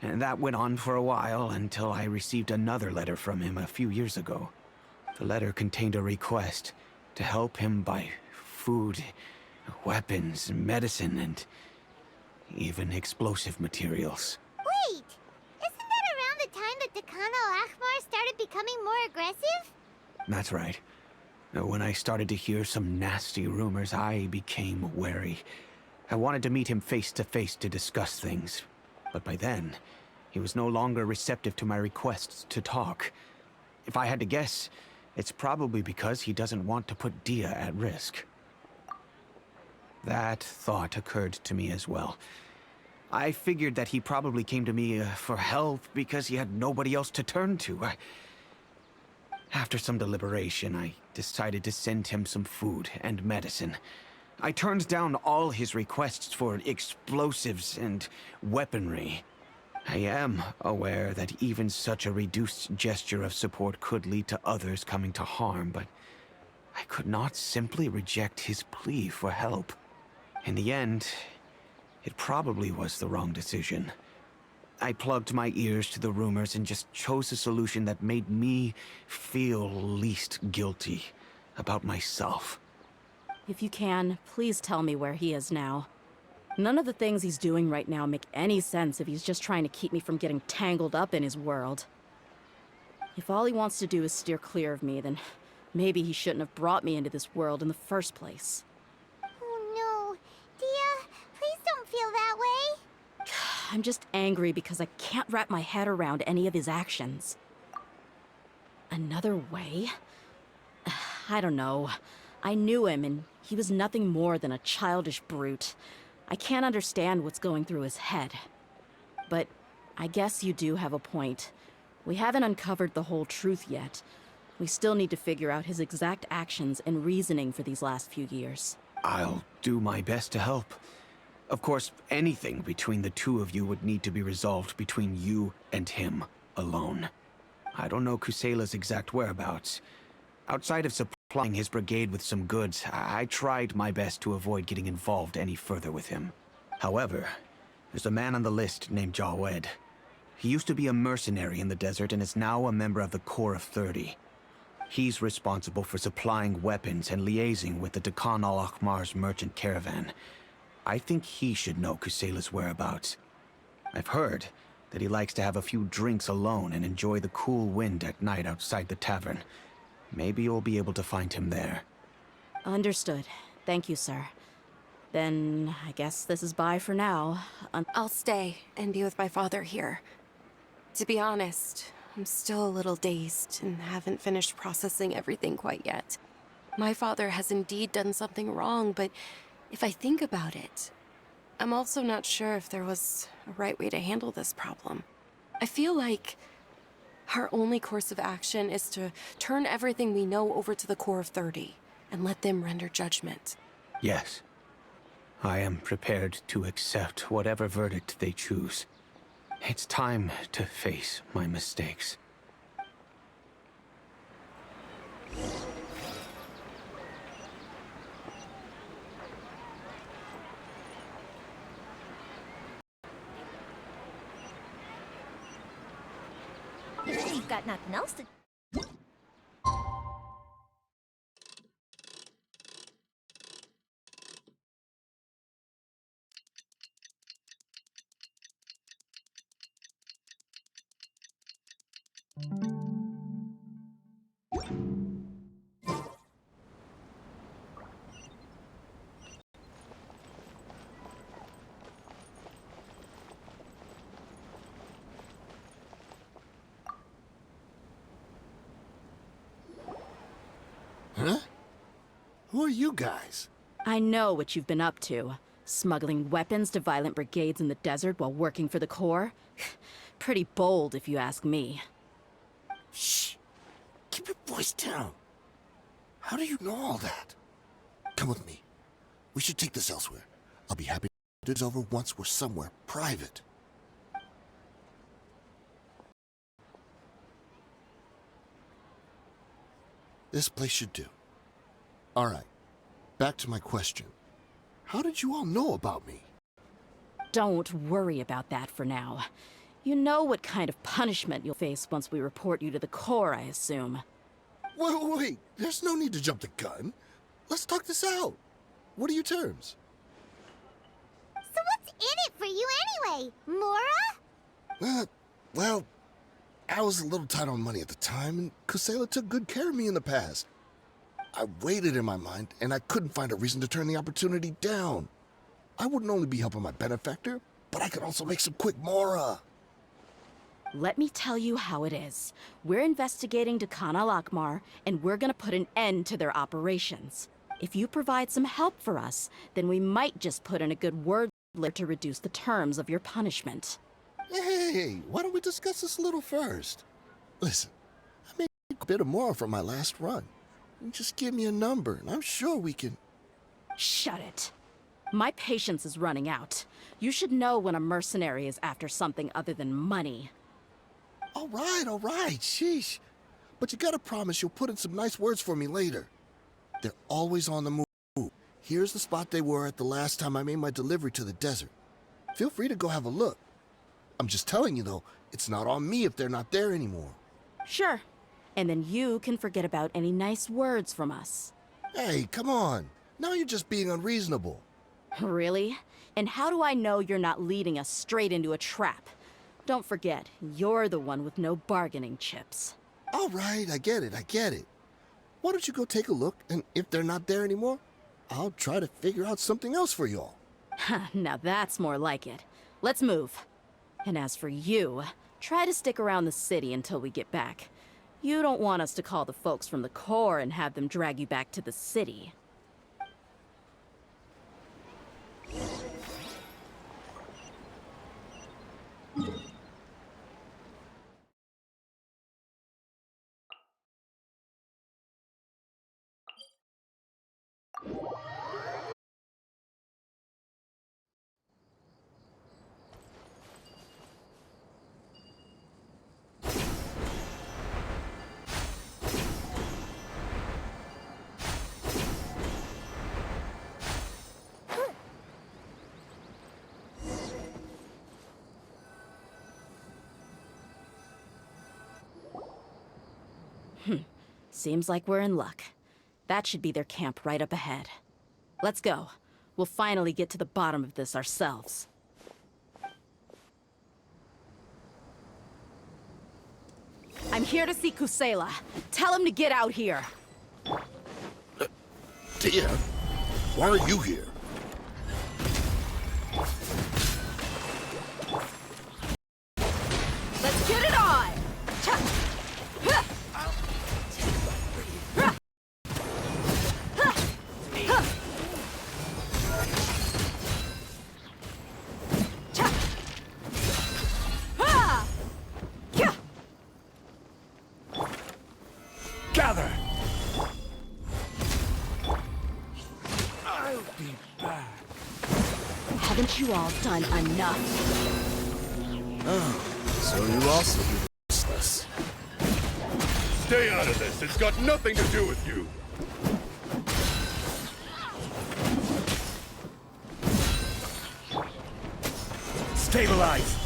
And that went on for a while until I received another letter from him a few years ago. The letter contained a request to help him buy food, weapons, medicine, and even explosive materials. Wait! Isn't that around the time that Dakan al-Ahmar started becoming more aggressive? That's right. When I started to hear some nasty rumors, I became wary. I wanted to meet him face to face to discuss things. But by then, he was no longer receptive to my requests to talk. If I had to guess, it's probably because he doesn't want to put Dehya at risk. That thought occurred to me as well. I figured that he probably came to me for help because he had nobody else to turn to. After some deliberation, I decided to send him some food and medicine. I turned down all his requests for explosives and weaponry. I am aware that even such a reduced gesture of support could lead to others coming to harm, but I could not simply reject his plea for help. In the end, it probably was the wrong decision. I plugged my ears to the rumors and just chose a solution that made me feel least guilty about myself. If you can, please tell me where he is now. None of the things he's doing right now make any sense if he's just trying to keep me from getting tangled up in his world. If all he wants to do is steer clear of me, then maybe he shouldn't have brought me into this world in the first place. Oh no. Dehya, please don't feel that way. I'm just angry because I can't wrap my head around any of his actions. Another way? I don't know. I knew him, and he was nothing more than a childish brute. I can't understand what's going through his head. But I guess you do have a point. We haven't uncovered the whole truth yet. We still need to figure out his exact actions and reasoning for these last few years. I'll do my best to help. Of course, anything between the two of you would need to be resolved between you and him alone. I don't know Kusela's exact whereabouts. Outside of supplying his brigade with some goods, I tried my best to avoid getting involved any further with him. However, there's a man on the list named Jawed. He used to be a mercenary in the desert and is now a member of the Corps of 30. He's responsible for supplying weapons and liaising with the Dakan al-Ahmar's merchant caravan. I think he should know Kusela's whereabouts. I've heard that he likes to have a few drinks alone and enjoy the cool wind at night outside the tavern. Maybe you'll be able to find him there. Understood. Thank you, sir. Then I guess this is bye for now. I'll stay and be with my father here. To be honest, I'm still a little dazed and haven't finished processing everything quite yet. My father has indeed done something wrong, but if I think about it, I'm also not sure if there was a right way to handle this problem. I feel like our only course of action is to turn everything we know over to the Corps of 30 and let them render judgment. Yes. I am prepared to accept whatever verdict they choose. It's time to face my mistakes. got nothing else to... Huh? Who are you guys? I know what you've been up to. Smuggling weapons to violent brigades in the desert while working for the Corps? Pretty bold, if you ask me. Shh! Keep your voice down. How do you know all that? Come with me. We should take this elsewhere. I'll be happy to do this over once we're somewhere private. This place should do. All right. Back to my question. How did you all know about me? Don't worry about that for now. You know what kind of punishment you'll face once we report you to the Corps, I assume. Wait. There's no need to jump the gun. Let's talk this out. What are your terms? So what's in it for you anyway, Mora? Well, I was a little tight on money at the time, and Kusela took good care of me in the past. I weighed it in my mind, and I couldn't find a reason to turn the opportunity down. I wouldn't only be helping my benefactor, but I could also make some quick Mora. Let me tell you how it is. We're investigating Dekhan al-Akmar, and we're gonna put an end to their operations. If you provide some help for us, then we might just put in a good word to reduce the terms of your punishment. Hey, why don't we discuss this a little first? Listen, I made a bit of Mora from my last run. You just give me a number, and I'm sure we can... Shut it. My patience is running out. You should know when a mercenary is after something other than money. All right, sheesh. But you gotta promise you'll put in some nice words for me later. They're always on the move. Here's the spot they were at the last time I made my delivery to the desert. Feel free to go have a look. I'm just telling you, though, it's not on me if they're not there anymore. Sure. And then you can forget about any nice words from us. Hey, come on. Now you're just being unreasonable. Really? And how do I know you're not leading us straight into a trap? Don't forget, you're the one with no bargaining chips. All right, I get it. Why don't you go take a look, and if they're not there anymore, I'll try to figure out something else for y'all. Now that's more like it. Let's move. And as for you, try to stick around the city until we get back. You don't want us to call the folks from the Corps and have them drag you back to the city. Seems like we're in luck. That should be their camp right up ahead. Let's go. We'll finally get to the bottom of this ourselves. I'm here to see Kusela. Tell him to get out here. Dehya, why are you here? Let's get it on! Gather! I'll be back. Haven't you all done enough? So you also be useless. Stay out of this. It's got nothing to do with you. Stabilize!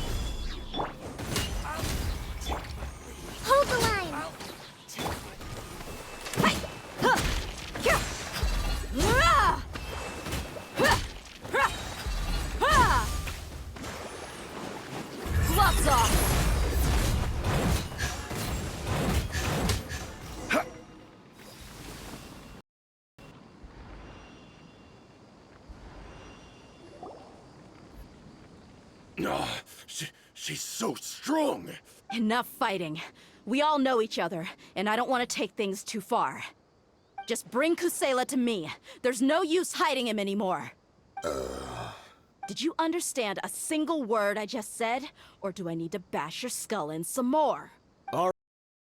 Hold the She's so strong. Enough fighting. We all know each other, and I don't want to take things too far. Just bring Kusela to me. There's no use hiding him anymore. Did you understand a single word I just said? Or do I need to bash your skull in some more? All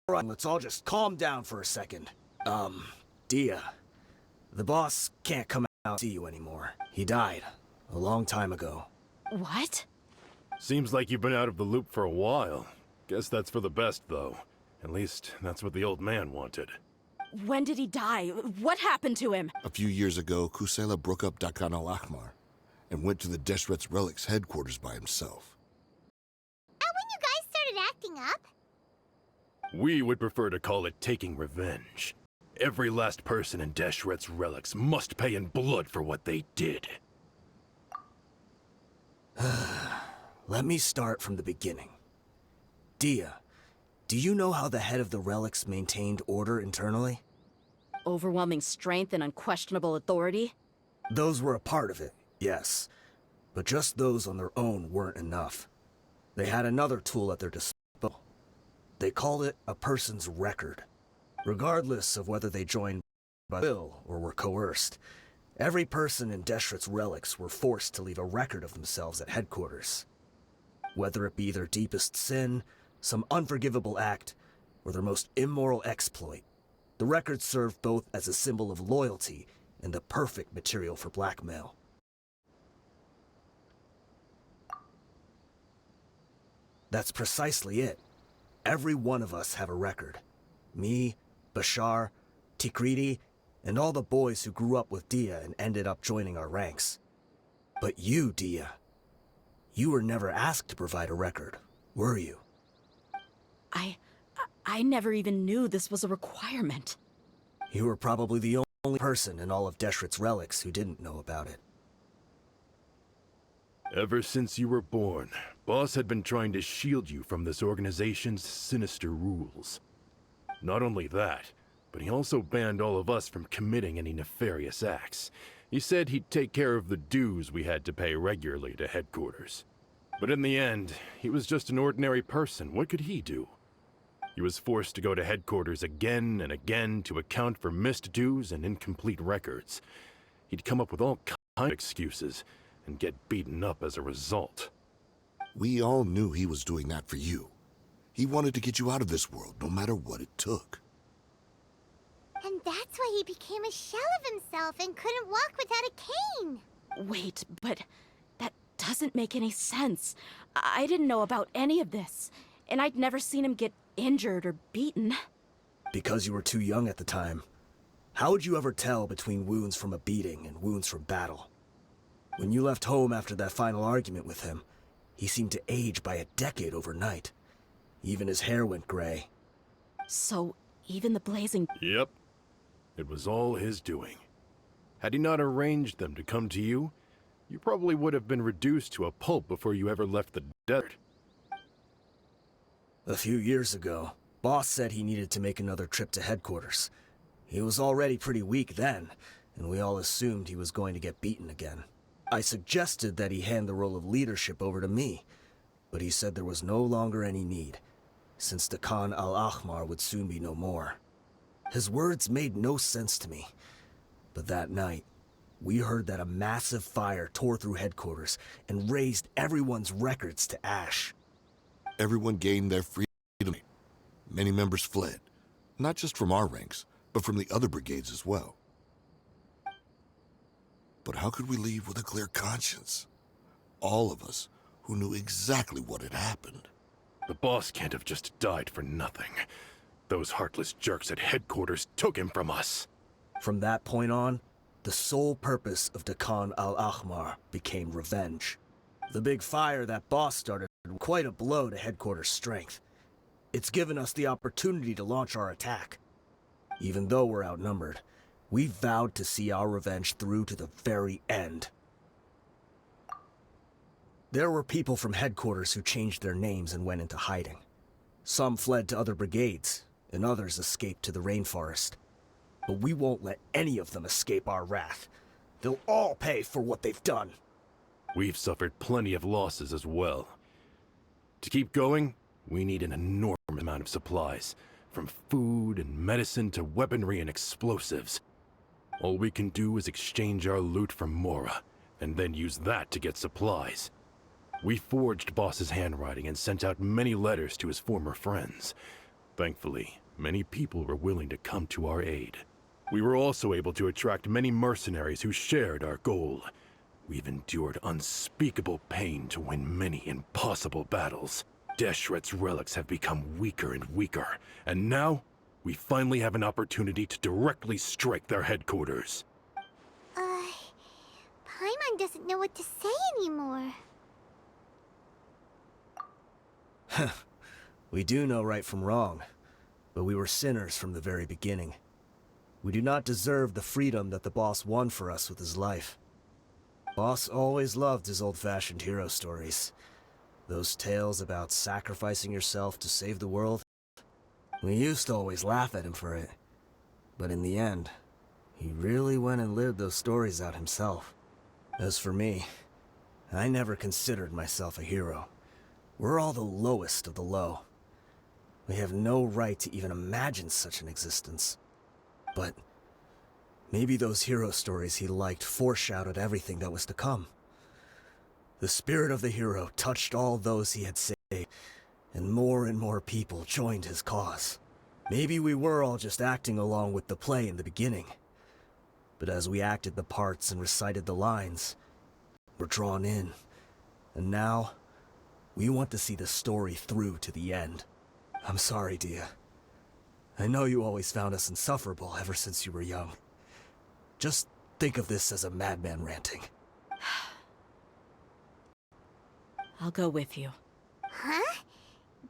right, let's all just calm down for a second. Dehya, the boss can't come out to see you anymore. He died a long time ago. What? Seems like you've been out of the loop for a while. Guess that's for the best, though. At least, that's what the old man wanted. When did he die? What happened to him? A few years ago, Kusela broke up Dakan al-Ahmar and went to the Deshret's Relics headquarters by himself. And when you guys started acting up? We would prefer to call it taking revenge. Every last person in Deshret's Relics must pay in blood for what they did. Let me start from the beginning. Dehya, do you know how the head of the Relics maintained order internally? Overwhelming strength and unquestionable authority? Those were a part of it, yes. But just those on their own weren't enough. They had another tool at their disposal. They called it a person's record. Regardless of whether they joined by will or were coerced, every person in Deshret's Relics were forced to leave a record of themselves at headquarters. Whether it be their deepest sin, some unforgivable act, or their most immoral exploit, the record served both as a symbol of loyalty and the perfect material for blackmail. That's precisely it. Every one of us have a record. Me, Bashar, Tikriti, and all the boys who grew up with Dehya and ended up joining our ranks. But you, Dehya, you were never asked to provide a record, were you? I never even knew this was a requirement. You were probably the only person in all of Deshret's Relics who didn't know about it. Ever since you were born, Boss had been trying to shield you from this organization's sinister rules. Not only that, but he also banned all of us from committing any nefarious acts. He said he'd take care of the dues we had to pay regularly to headquarters. But in the end, he was just an ordinary person. What could he do? He was forced to go to headquarters again and again to account for missed dues and incomplete records. He'd come up with all kinds of excuses and get beaten up as a result. We all knew he was doing that for you. He wanted to get you out of this world, no matter what it took. And that's why he became a shell of himself and couldn't walk without a cane. Wait, but that doesn't make any sense. I didn't know about any of this, and I'd never seen him get injured or beaten. Because you were too young at the time. How would you ever tell between wounds from a beating and wounds from battle? When you left home after that final argument with him, he seemed to age by a decade overnight. Even his hair went gray. So, even the blazing... Yep. It was all his doing. Had he not arranged them to come to you, you probably would have been reduced to a pulp before you ever left the desert. A few years ago, Boss said he needed to make another trip to headquarters. He was already pretty weak then, and we all assumed he was going to get beaten again. I suggested that he hand the role of leadership over to me, but he said there was no longer any need, since the Khan al-Ahmar would soon be no more. His words made no sense to me, but that night, we heard that a massive fire tore through headquarters and razed everyone's records to ash. Everyone gained their freedom. Many members fled, not just from our ranks, but from the other brigades as well. But how could we leave with a clear conscience? All of us who knew exactly what had happened. The boss can't have just died for nothing. Those heartless jerks at headquarters took him from us. From that point on, the sole purpose of the Khan al-Ahmar became revenge. The big fire that boss started was quite a blow to headquarters' strength. It's given us the opportunity to launch our attack. Even though we're outnumbered, we vowed to see our revenge through to the very end. There were people from headquarters who changed their names and went into hiding. Some fled to other brigades, and others escaped to the rainforest. But we won't let any of them escape our wrath. They'll all pay for what they've done. We've suffered plenty of losses as well. To keep going, we need an enormous amount of supplies, from food and medicine to weaponry and explosives. All we can do is exchange our loot from Mora, and then use that to get supplies. We forged Boss's handwriting and sent out many letters to his former friends. Thankfully, many people were willing to come to our aid. We were also able to attract many mercenaries who shared our goal. We've endured unspeakable pain to win many impossible battles. Deshret's relics have become weaker and weaker, and now we finally have an opportunity to directly strike their headquarters. Paimon doesn't know what to say anymore. We do know right from wrong, but we were sinners from the very beginning. We do not deserve the freedom that the boss won for us with his life. Boss always loved his old-fashioned hero stories. Those tales about sacrificing yourself to save the world. We used to always laugh at him for it. But in the end, he really went and lived those stories out himself. As for me, I never considered myself a hero. We're all the lowest of the low. We have no right to even imagine such an existence. But maybe those hero stories he liked foreshadowed everything that was to come. The spirit of the hero touched all those he had saved, and more people joined his cause. Maybe we were all just acting along with the play in the beginning. But as we acted the parts and recited the lines, we're drawn in. And now, we want to see the story through to the end. I'm sorry, Dehya. I know you always found us insufferable ever since you were young. Just think of this as a madman ranting. I'll go with you. Huh?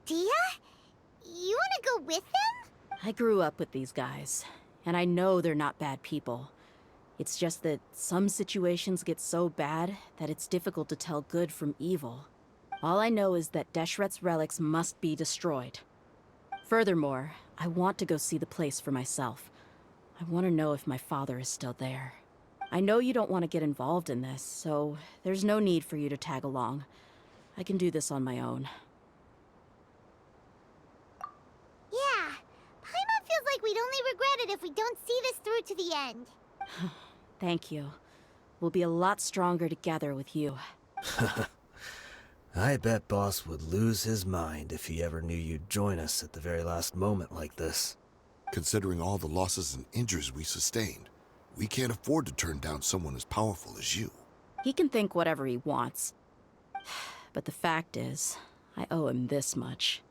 Dehya? You wanna go with them? I grew up with these guys, and I know they're not bad people. It's just that some situations get so bad that it's difficult to tell good from evil. All I know is that Deshret's relics must be destroyed. Furthermore, I want to go see the place for myself. I want to know if my father is still there. I know you don't want to get involved in this, so there's no need for you to tag along. I can do this on my own. Yeah. Paimon feels like we'd only regret it if we don't see this through to the end. Thank you. We'll be a lot stronger together with you. I bet Boss would lose his mind if he ever knew you'd join us at the very last moment like this. Considering all the losses and injuries we sustained, we can't afford to turn down someone as powerful as you. He can think whatever he wants. But the fact is, I owe him this much.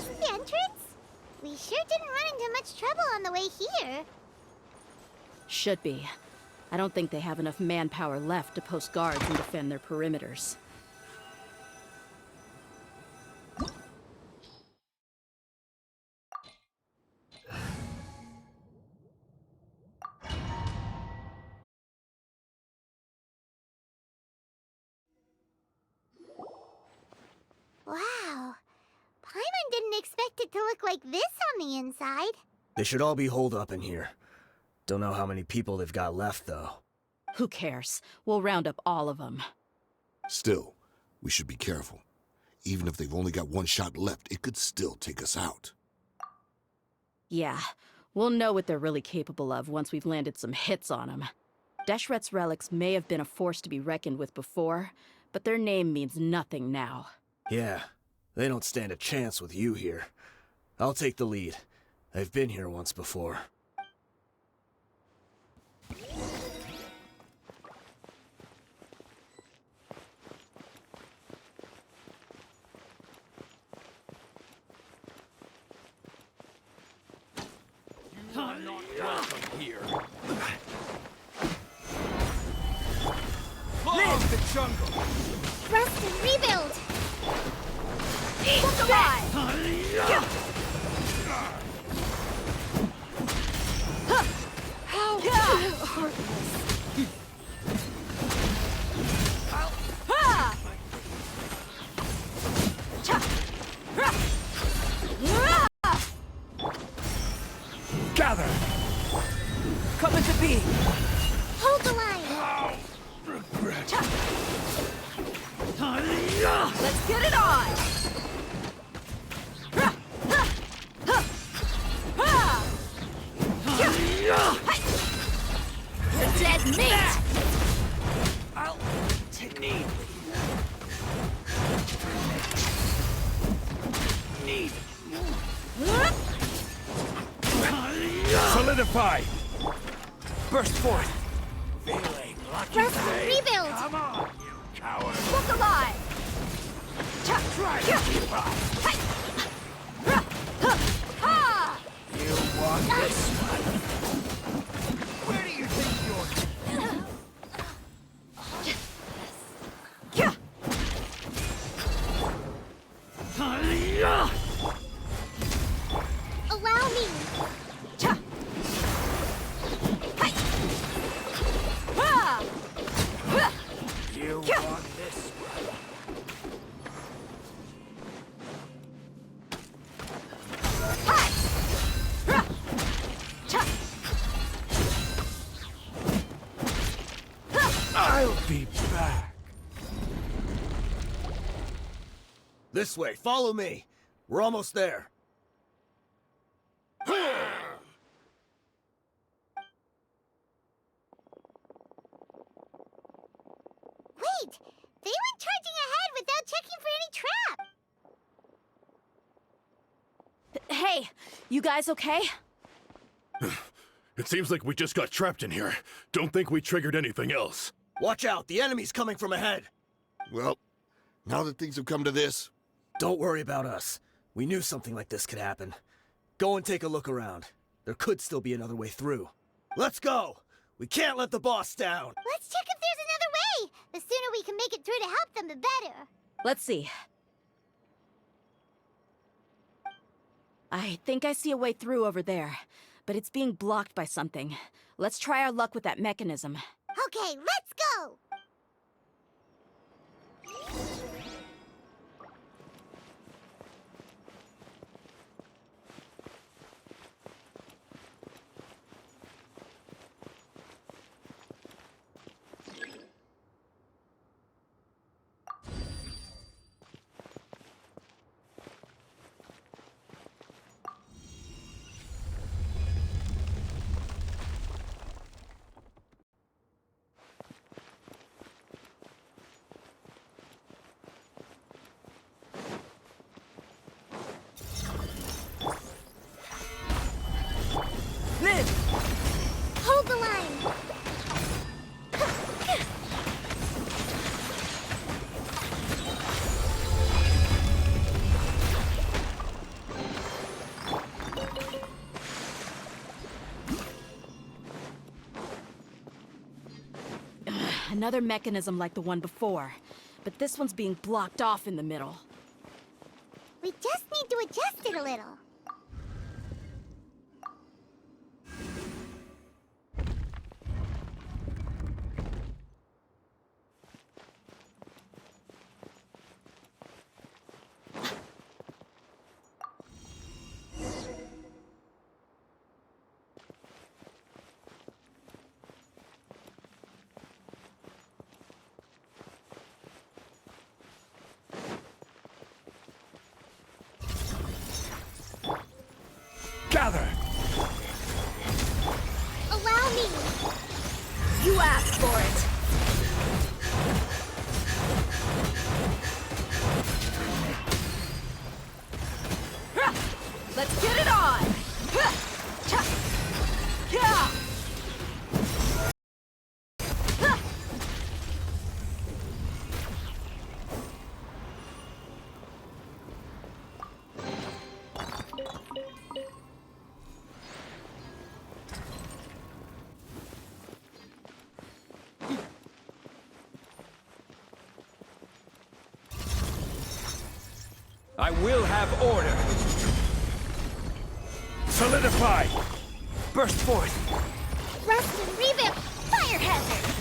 this the entrance? We sure didn't run into much trouble on the way here. Should be. I don't think they have enough manpower left to post guards and defend their perimeters. Wow. Paimon didn't expect it to look like this on the inside. They should all be holed up in here. Don't know how many people they've got left, though. Who cares? We'll round up all of them. Still, we should be careful. Even if they've only got one shot left, it could still take us out. Yeah, we'll know what they're really capable of once we've landed some hits on them. Deshret's relics may have been a force to be reckoned with before, but their name means nothing now. Yeah, they don't stand a chance with you here. I'll take the lead. I've been here once before. Rest and rebuild! Look alive! How heartless. Gather! Coming to be. Hold the line! Let's get it on. The dead meat. I'll take knee. Solidify! Burst forth. Rest and rebuild! Come on, you coward! Look alive. Try to keep up! You want this one? Where do you think you're... Allow me! You want this one? I'll be back. This way, follow me. We're almost there. Wait! They went charging ahead without checking for any trap! Hey, you guys okay? It seems like we just got trapped in here. Don't think we triggered anything else. Watch out, the enemy's coming from ahead. Well, now that things have come to this, Don't worry about us. We knew something like this could happen. Go and take a look around. There could still be another way through. Let's go! We can't let the boss down! Let's check if there's another way! The sooner we can make it through to help them, the better. Let's see. I think I see a way through over there, but it's being blocked by something. Let's try our luck with that mechanism. Okay, let's go! Another mechanism like the one before, but this one's being blocked off in the middle. We just need to adjust it a little. Gather! Allow me. You asked for it! Let's get it on! Yeah! I will have order. Solidify! Burst forth! Rust and revamp fire hazard.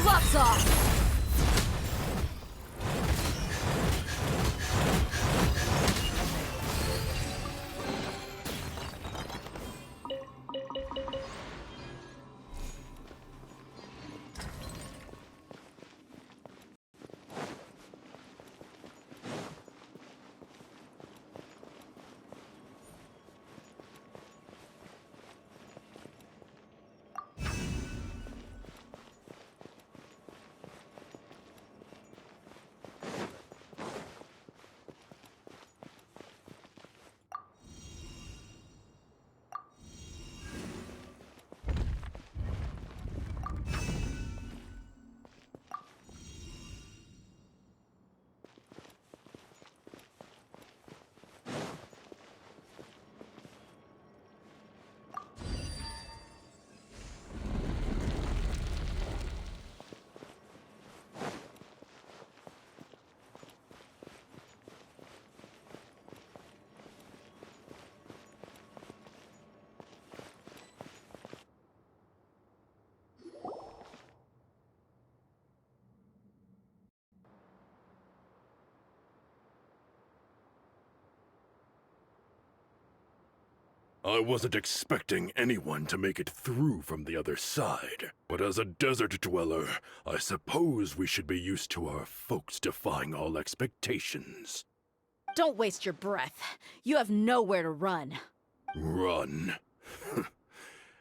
Gloves off! I wasn't expecting anyone to make it through from the other side. But as a desert dweller, I suppose we should be used to our folks defying all expectations. Don't waste your breath. You have nowhere to run. Run?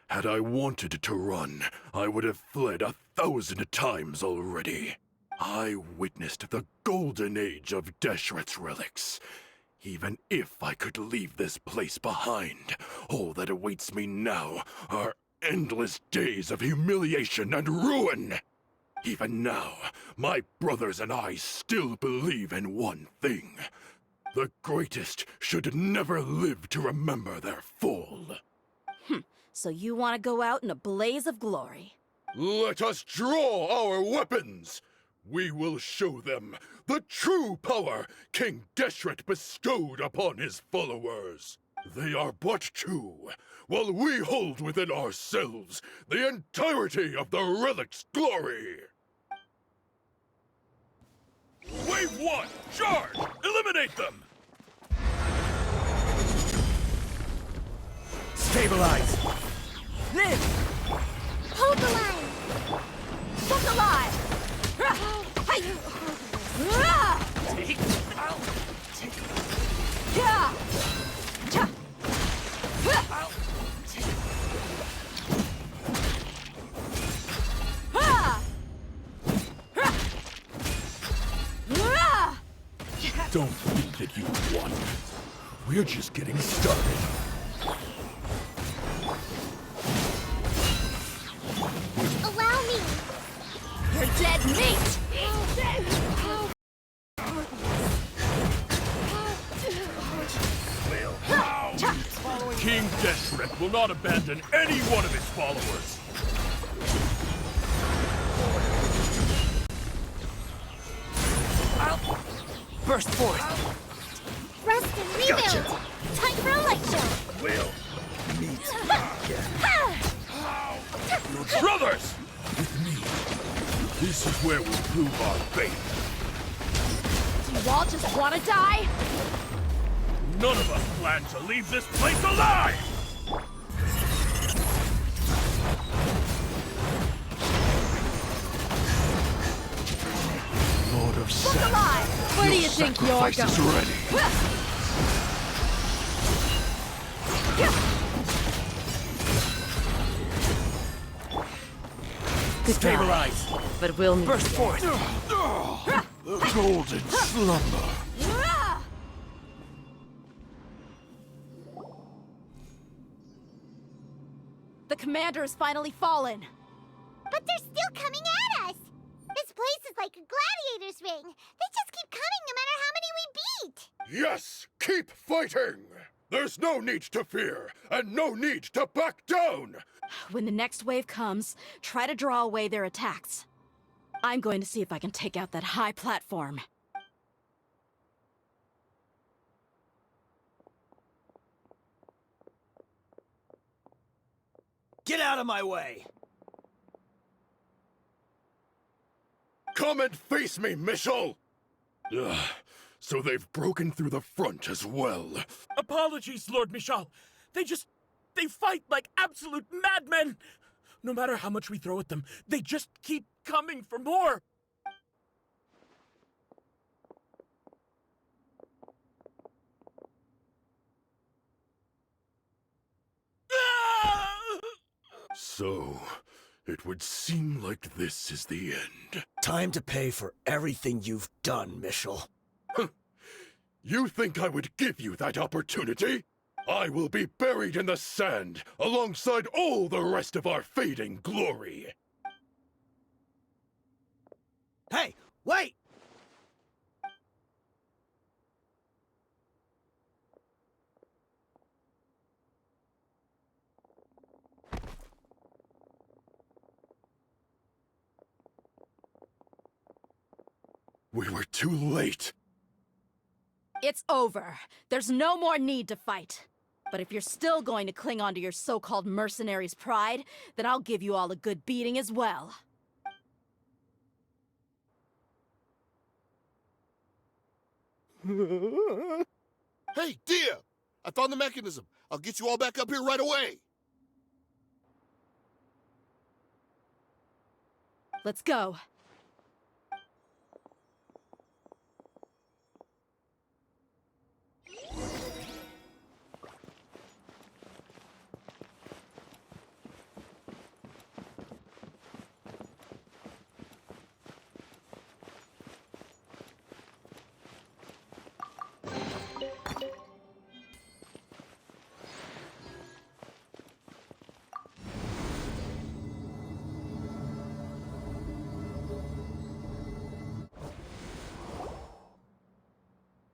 Had I wanted to run, I would have fled 1,000 times already. I witnessed the golden age of Deshret's relics. Even if I could leave this place behind, all that awaits me now are endless days of humiliation and ruin. Even now, my brothers and I still believe in one thing. The greatest should never live to remember their fall. So you want to go out in a blaze of glory? Let us draw our weapons! We will show them the true power King Deshret bestowed upon his followers. They are but two, while we hold within ourselves the entirety of the relic's glory. Wave 1, charge! Eliminate them! Stabilize! Live! Hold the line. Look alive! Take out! Yeah! Cha! Don't think that you won. We're just getting started. Allow me. You're dead meat! will not abandon any one of his followers. I'll burst forth. Rest and rebuild! Time for a light show! Will meet brothers! With me, this is where we prove our faith. Do you all just want to die? None of us plan to leave this place alive! Lord of Look alive! Where do you think you're going? is ready. Stabilize. But we'll need Burst forth. Golden slumber. The commander has finally fallen. But they're still coming at us! This place is like a gladiator's ring. They just keep coming no matter how many we beat! Yes, keep fighting! There's no need to fear, and no need to back down! When the next wave comes, try to draw away their attacks. I'm going to see if I can take out that high platform. Get out of my way! Come and face me, Michel! Ugh, so they've broken through the front as well. Apologies, Lord Michel. They fight like absolute madmen. No matter how much we throw at them, they just keep coming for more. So, it would seem like this is the end. Time to pay for everything you've done, Michel. You think I would give you that opportunity? I will be buried in the sand, alongside all the rest of our fading glory. Hey, wait! We were too late. It's over. There's no more need to fight. But if you're still going to cling on to your so-called mercenary's pride, then I'll give you all a good beating as well. Hey, dear! I found the mechanism. I'll get you all back up here right away. Let's go.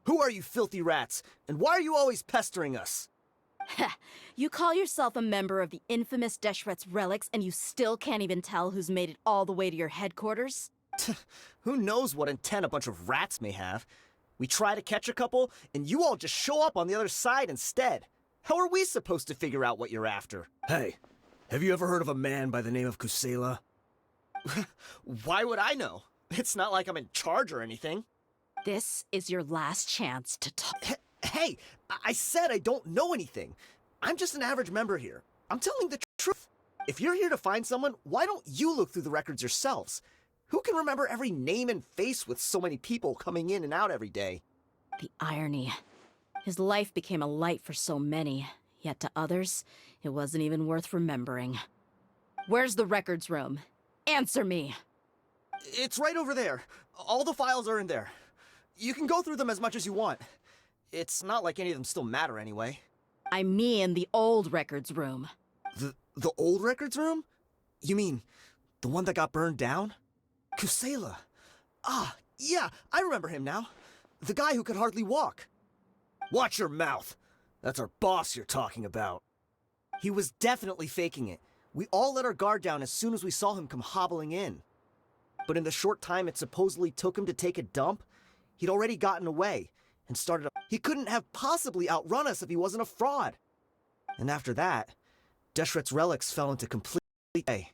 Who are you filthy rats? And why are you always pestering us? You call yourself a member of the infamous Deshret's relics, and you still can't even tell who's made it all the way to your headquarters? Who knows what intent a bunch of rats may have? We try to catch a couple, and you all just show up on the other side instead. How are we supposed to figure out what you're after? Hey, have you ever heard of a man by the name of Kusela? Why would I know? It's not like I'm in charge or anything. This is your last chance to talk. Hey, I said I don't know anything. I'm just an average member here. I'm telling the truth. If you're here to find someone, why don't you look through the records yourselves? Who can remember every name and face with so many people coming in and out every day? The irony. His life became a light for so many, yet to others, it wasn't even worth remembering. Where's the records room? Answer me! It's right over there. All the files are in there. You can go through them as much as you want. It's not like any of them still matter anyway. I mean the old records room. The old records room? You mean the one that got burned down? Kusela. Ah, yeah, I remember him now. The guy who could hardly walk. Watch your mouth. That's our boss you're talking about. He was definitely faking it. We all let our guard down as soon as we saw him come hobbling in. But in the short time it supposedly took him to take a dump, he'd already gotten away and started a— He couldn't have possibly outrun us if he wasn't a fraud. And after that, Deshret's relics fell into complete decay.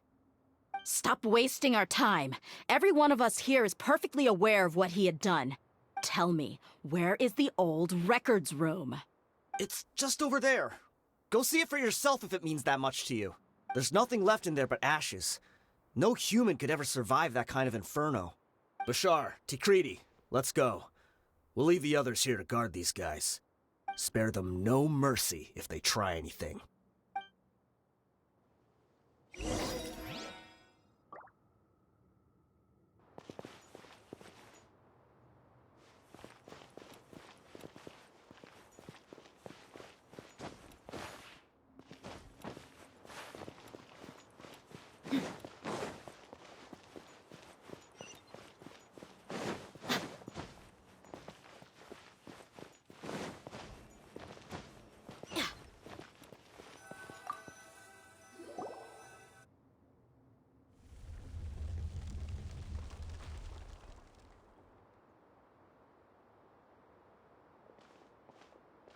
Stop wasting our time. Every one of us here is perfectly aware of what he had done. Tell me, where is the old records room? It's just over there. Go see it for yourself if it means that much to you. There's nothing left in there but ashes. No human could ever survive that kind of inferno. Bashar, Tikriti, let's go. We'll leave the others here to guard these guys. Spare them no mercy if they try anything.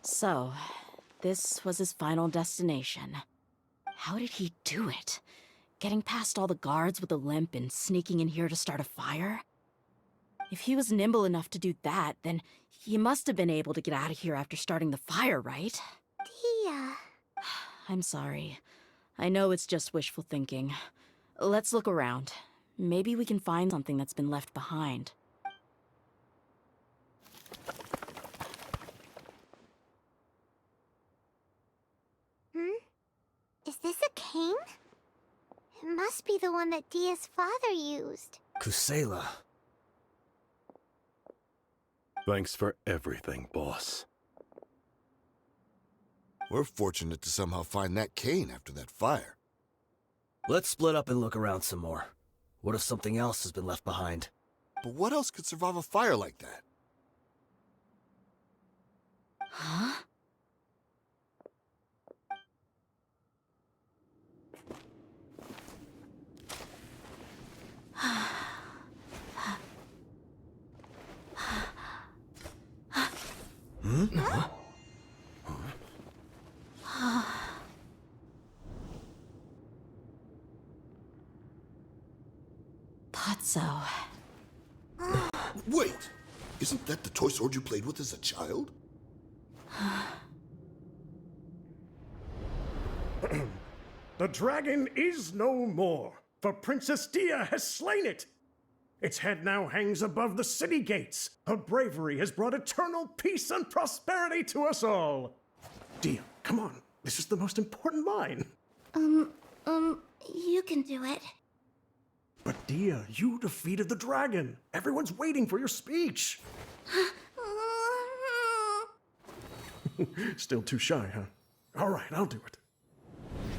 So, this was his final destination. How did he do it? Getting past all the guards with a limp and sneaking in here to start a fire? If he was nimble enough to do that, then he must have been able to get out of here after starting the fire, right? Dehya. I'm sorry. I know it's just wishful thinking. Let's look around. Maybe we can find something that's been left behind. Is this a cane? It must be the one that Dehya's father used. Kusela. Thanks for everything, boss. We're fortunate to somehow find that cane after that fire. Let's split up and look around some more. What if something else has been left behind? But what else could survive a fire like that? Huh? Potso. Wait! Isn't that the toy sword you played with as a child? The dragon is no more, for Princess Dehya has slain it. Its head now hangs above the city gates. Her bravery has brought eternal peace and prosperity to us all. Dehya, come on. This is the most important line. You can do it. But Dehya, you defeated the dragon. Everyone's waiting for your speech. Still too shy, huh? All right, I'll do it.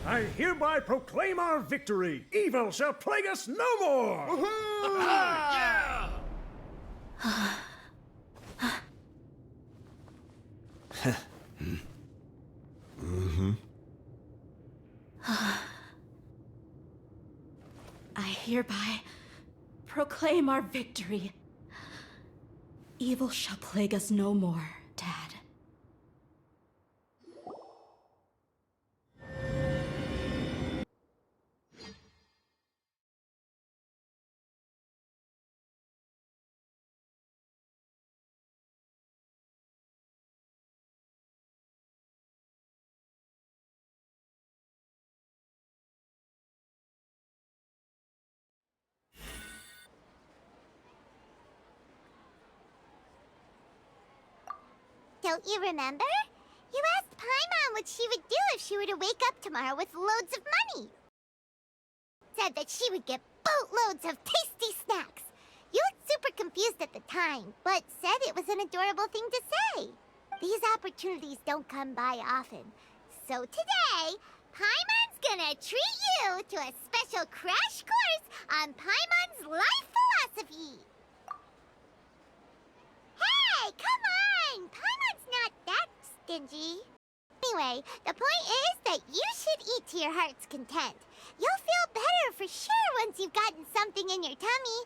I hereby proclaim our victory. Evil shall plague us no more. I hereby proclaim our victory. Evil shall plague us no more, Dad. Don't you remember? You asked Paimon what she would do if she were to wake up tomorrow with loads of money. Said that she would get boatloads of tasty snacks. You looked super confused at the time, but said it was an adorable thing to say. These opportunities don't come by often. So today, Paimon's gonna treat you to a special crash course on Paimon's life philosophy. Hey, come on! Paimon's not that stingy. Anyway, the point is that you should to your heart's content. You'll feel better for sure once you've gotten something in your tummy.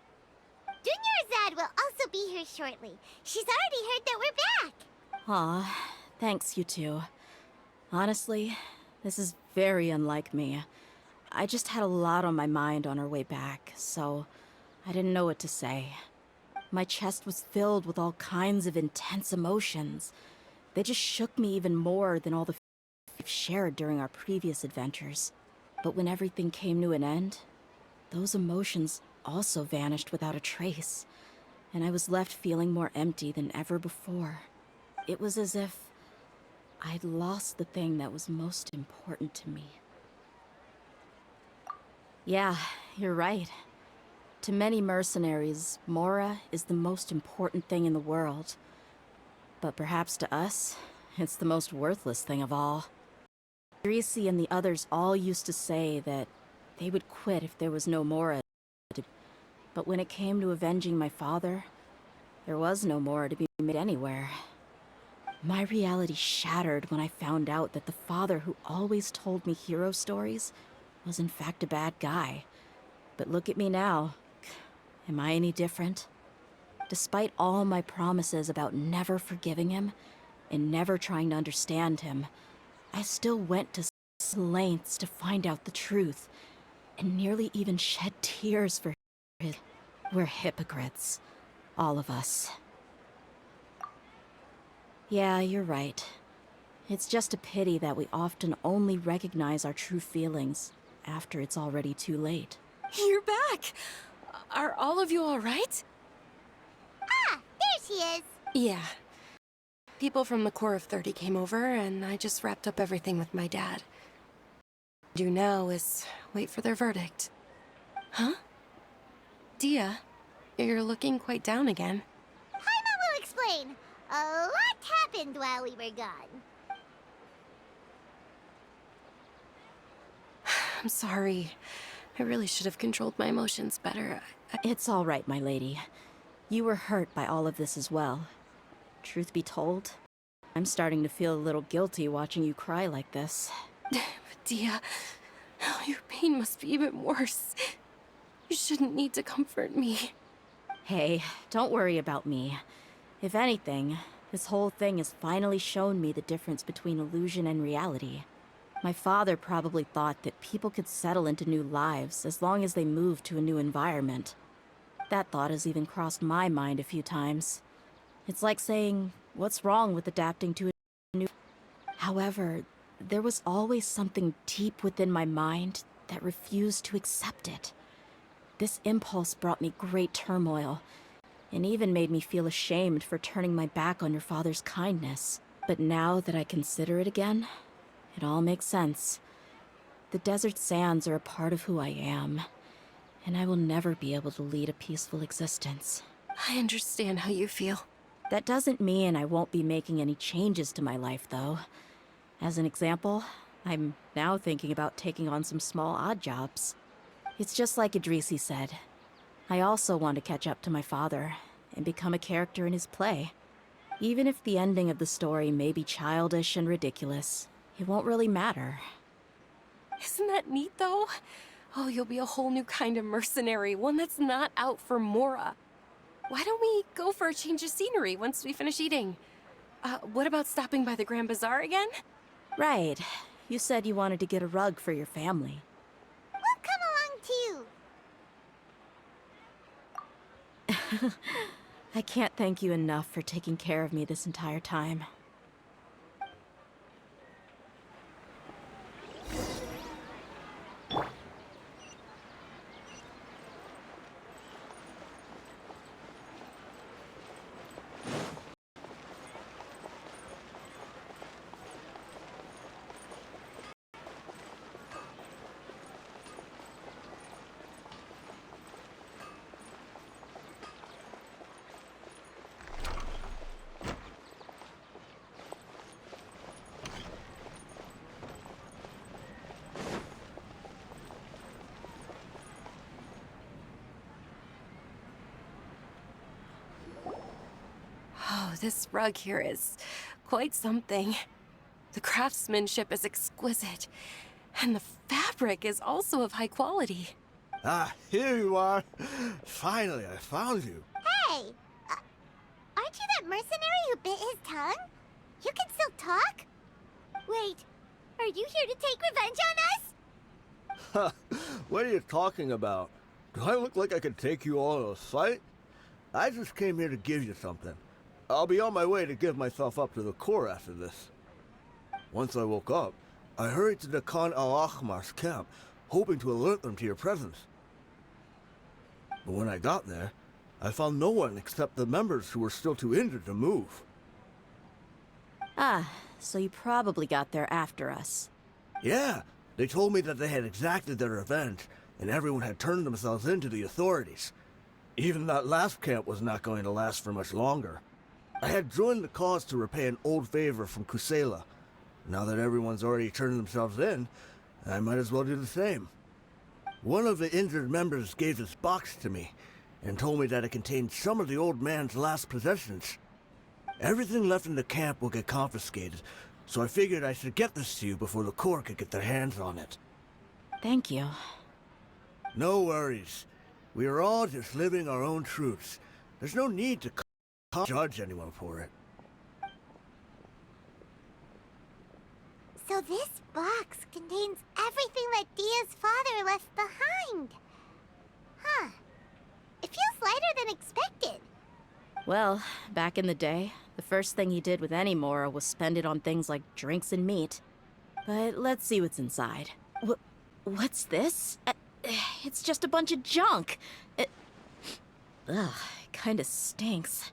Dunyarzad will also be here shortly. She's already heard that we're back. Aw, thanks, you two. Honestly, this is very unlike me. I just had a lot on my mind on our way back, so I didn't know what to say. My chest was filled with all kinds of intense emotions. They just shook me even more than all the we've shared during our previous adventures. But when everything came to an end, those emotions also vanished without a trace, and I was left feeling more empty than ever before. It was as if I'd lost the thing that was most important to me. Yeah, you're right. To many mercenaries, Mora is the most important thing in the world. But perhaps to us, it's the most worthless thing of all. Idrisi and the others all used to say that they would quit if there was no Mora. But when it came to avenging my father, there was no Mora to be made anywhere. My reality shattered when I found out that the father who always told me hero stories was in fact a bad guy. But look at me now. Am I any different? Despite all my promises about never forgiving him and never trying to understand him, I still went to lengths to find out the truth, and nearly even shed tears for him. We're hypocrites. All of us. Yeah, you're right. It's just a pity that we often only recognize our true feelings after it's already too late. You're back! Are all of you all right? Ah, there she is. Yeah. People from the Corps of 30 came over, and I just wrapped up everything with my dad. What I do now is wait for their verdict. Huh? Dehya, you're looking quite down again. Paimon will explain. A lot happened while we were gone. I'm sorry. I really should have controlled my emotions better. It's all right, my lady. You were hurt by all of this as well. Truth be told, I'm starting to feel a little guilty watching you cry like this. Dehya, oh, your pain must be even worse. You shouldn't need to comfort me. Hey, don't worry about me. If anything, this whole thing has finally shown me the difference between illusion and reality. My father probably thought that people could settle into new lives as long as they moved to a new environment. That thought has even crossed my mind a few times. It's like saying, what's wrong with adapting to a new... However, there was always something deep within my mind that refused to accept it. This impulse brought me great turmoil, and even made me feel ashamed for turning my back on your father's kindness. But now that I consider it again, it all makes sense. The desert sands are a part of who I am, and I will never be able to lead a peaceful existence. I understand how you feel. That doesn't mean I won't be making any changes to my life, though. As an example, I'm now thinking about taking on some small odd jobs. It's just like Idrisi said. I also want to catch up to my father and become a character in his play. Even if the ending of the story may be childish and ridiculous, it won't really matter. Isn't that neat, though? Oh, you'll be a whole new kind of mercenary, one that's not out for Mora. Why don't we go for a change of scenery once we finish eating? What about stopping by the Grand Bazaar again? Right. You said you wanted to get a rug for your family. We'll come along too. I can't thank you enough for taking care of me this entire time. Oh, this rug here is quite something. The craftsmanship is exquisite, And the fabric is also of high quality. Ah, here you are. Finally, I found you. Hey! Aren't you that mercenary who bit his tongue? You can still talk? Wait, are you here to take revenge on us? What are you talking about? Do I look like I could take you all to a fight? I just came here to give you something. I'll be on my way to give myself up to the Corps after this. Once I woke up, I hurried to the Khan al-Ahmar's camp, hoping to alert them to your presence. But when I got there, I found no one except the members who were still too injured to move. Ah, so you probably got there after us. Yeah, they told me that they had exacted their revenge, and everyone had turned themselves in to the authorities. Even that last camp was not going to last for much longer. I had joined the cause to repay an old favor from Kusela. Now that everyone's already turned themselves in, I might as well do the same. One of the injured members gave this box to me, and told me that it contained some of the old man's last possessions. Everything left in the camp will get confiscated, so I figured I should get this to you before the Corps could get their hands on it. Thank you. No worries. We are all just living our own truths. There's no need to judge anyone for it. So this box contains everything that Dia's father left behind. Huh. It feels lighter than expected. Well, back in the day, the first thing he did with any Mora was spend it on things like drinks and meat. But let's see what's inside. What's this? It's just a bunch of junk. Ugh, it kinda stinks.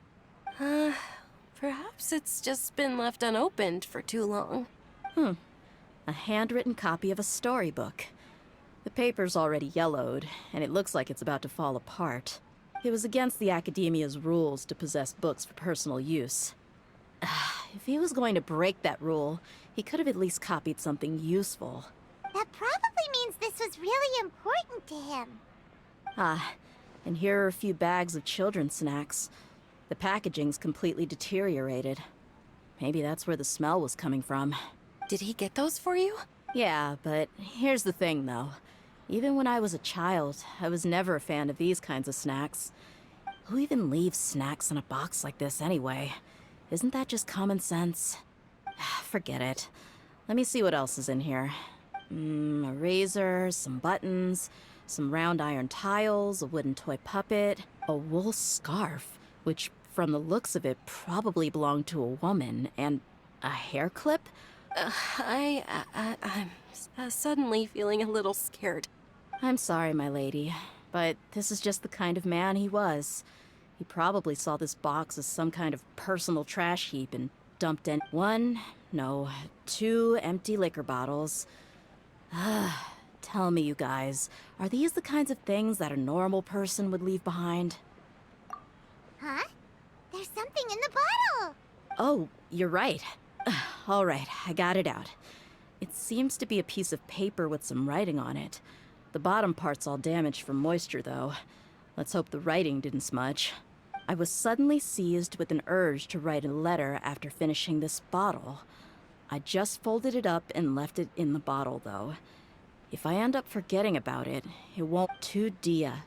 Perhaps it's just been left unopened for too long. A handwritten copy of a storybook. The paper's already yellowed, and it looks like it's about to fall apart. It was against the Academia's rules to possess books for personal use. If he was going to break that rule, he could have at least copied something useful. That probably means this was really important to him. And here are a few bags of children's snacks. The packaging's completely deteriorated. Maybe that's where the smell was coming from. Did he get those for you? Yeah, but here's the thing, though. Even when I was a child, I was never a fan of these kinds of snacks. Who even leaves snacks in a box like this anyway? Isn't that just common sense? Forget it. Let me see what else is in here. A razor, some buttons, some round iron tiles, a wooden toy puppet, a wool scarf, which from the looks of it probably belonged to a woman, and a hair clip? I'm suddenly feeling a little scared. I'm sorry, my lady, but this is just the kind of man he was. He probably saw this box as some kind of personal trash heap and dumped in 2 empty liquor bottles. Tell me, you guys, are these the kinds of things that a normal person would leave behind? Huh? There's something in the bottle! Oh, you're right. All right, I got it out. It seems to be a piece of paper with some writing on it. The bottom part's all damaged from moisture, though. Let's hope the writing didn't smudge. I was suddenly seized with an urge to write a letter after finishing this bottle. I just folded it up and left it in the bottle, though. If I end up forgetting about it, it won't to Dehya.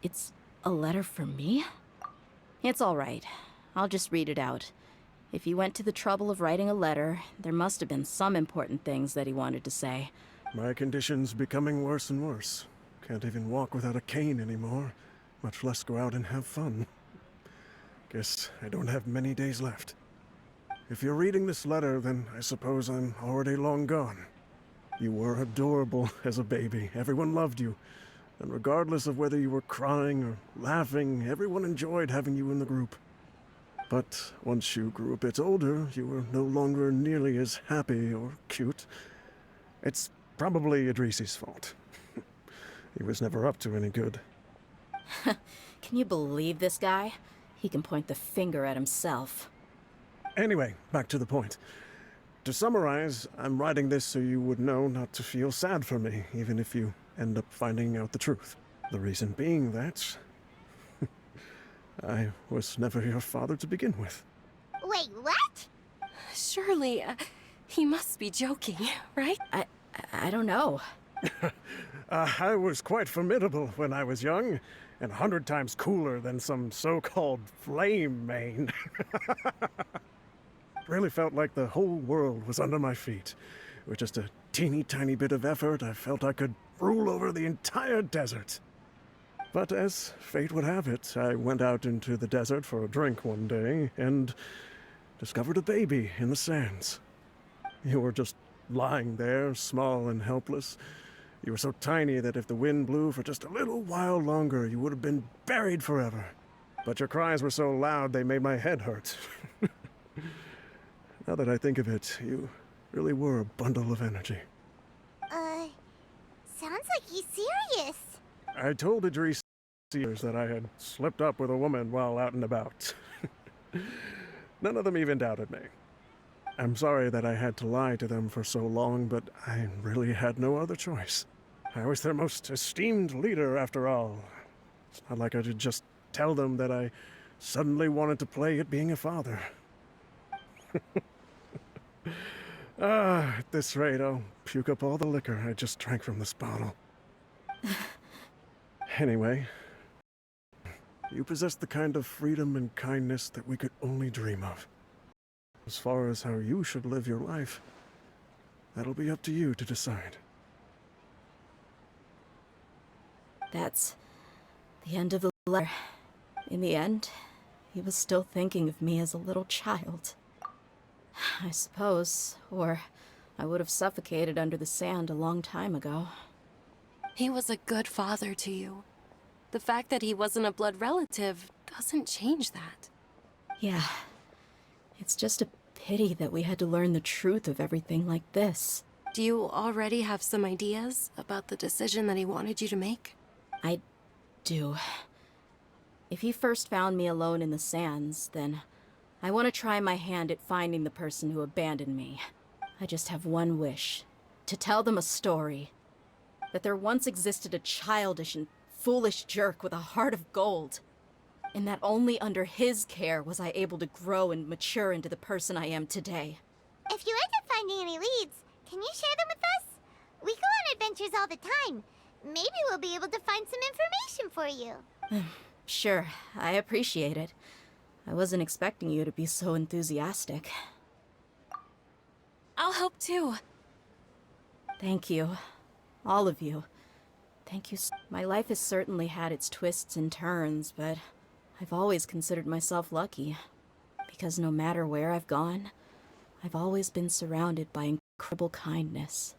It's a letter for me? It's all right. I'll just read it out. If he went to the trouble of writing a letter, there must have been some important things that he wanted to say. My condition's becoming worse and worse. Can't even walk without a cane anymore, much less go out and have fun. Guess I don't have many days left. If you're reading this letter, then I suppose I'm already long gone. You were adorable as a baby. Everyone loved you. And regardless of whether you were crying or laughing, everyone enjoyed having you in the group. But once you grew a bit older, you were no longer nearly as happy or cute. It's probably Idrisi's fault. He was never up to any good. Can you believe this guy? He can point the finger at himself. Anyway, back to the point. To summarize, I'm writing this so you would know not to feel sad for me, even if you end up finding out the truth. The reason being that I was never your father to begin with. Wait, what? Surely, he must be joking, right? I don't know. I was quite formidable when I was young, and 100 times cooler than some so-called flame main. Really felt like the whole world was under my feet. With just a teeny tiny bit of effort, I felt I could rule over the entire desert. But as fate would have it, I went out into the desert for a drink one day and discovered a baby in the sands. You were just lying there, small and helpless. You were so tiny that if the wind blew for just a little while longer, you would have been buried forever. But your cries were so loud they made my head hurt. Now that I think of it, you really were a bundle of energy. Sounds like he's serious. I told Idris that I had slipped up with a woman while out and about. None of them even doubted me. I'm sorry that I had to lie to them for so long, but I really had no other choice. I was their most esteemed leader, after all. It's not like I could just tell them that I suddenly wanted to play at being a father. At this rate, I'll puke up all the liquor I just drank from this bottle. Anyway, you possess the kind of freedom and kindness that we could only dream of. As far as how you should live your life, that'll be up to you to decide. That's the end of the letter. In the end, he was still thinking of me as a little child. I suppose, or I would have suffocated under the sand a long time ago. He was a good father to you. The fact that he wasn't a blood relative doesn't change that. Yeah. It's just a pity that we had to learn the truth of everything like this. Do you already have some ideas about the decision that he wanted you to make? I do. If he first found me alone in the sands, then I want to try my hand at finding the person who abandoned me. I just have one wish. To tell them a story. That there once existed a childish and foolish jerk with a heart of gold. And that only under his care was I able to grow and mature into the person I am today. If you end up finding any leads, can you share them with us? We go on adventures all the time. Maybe we'll be able to find some information for you. Sure, I appreciate it. I wasn't expecting you to be so enthusiastic. I'll help too. Thank you. All of you. Thank you. My life has certainly had its twists and turns, but I've always considered myself lucky. Because no matter where I've gone, I've always been surrounded by incredible kindness.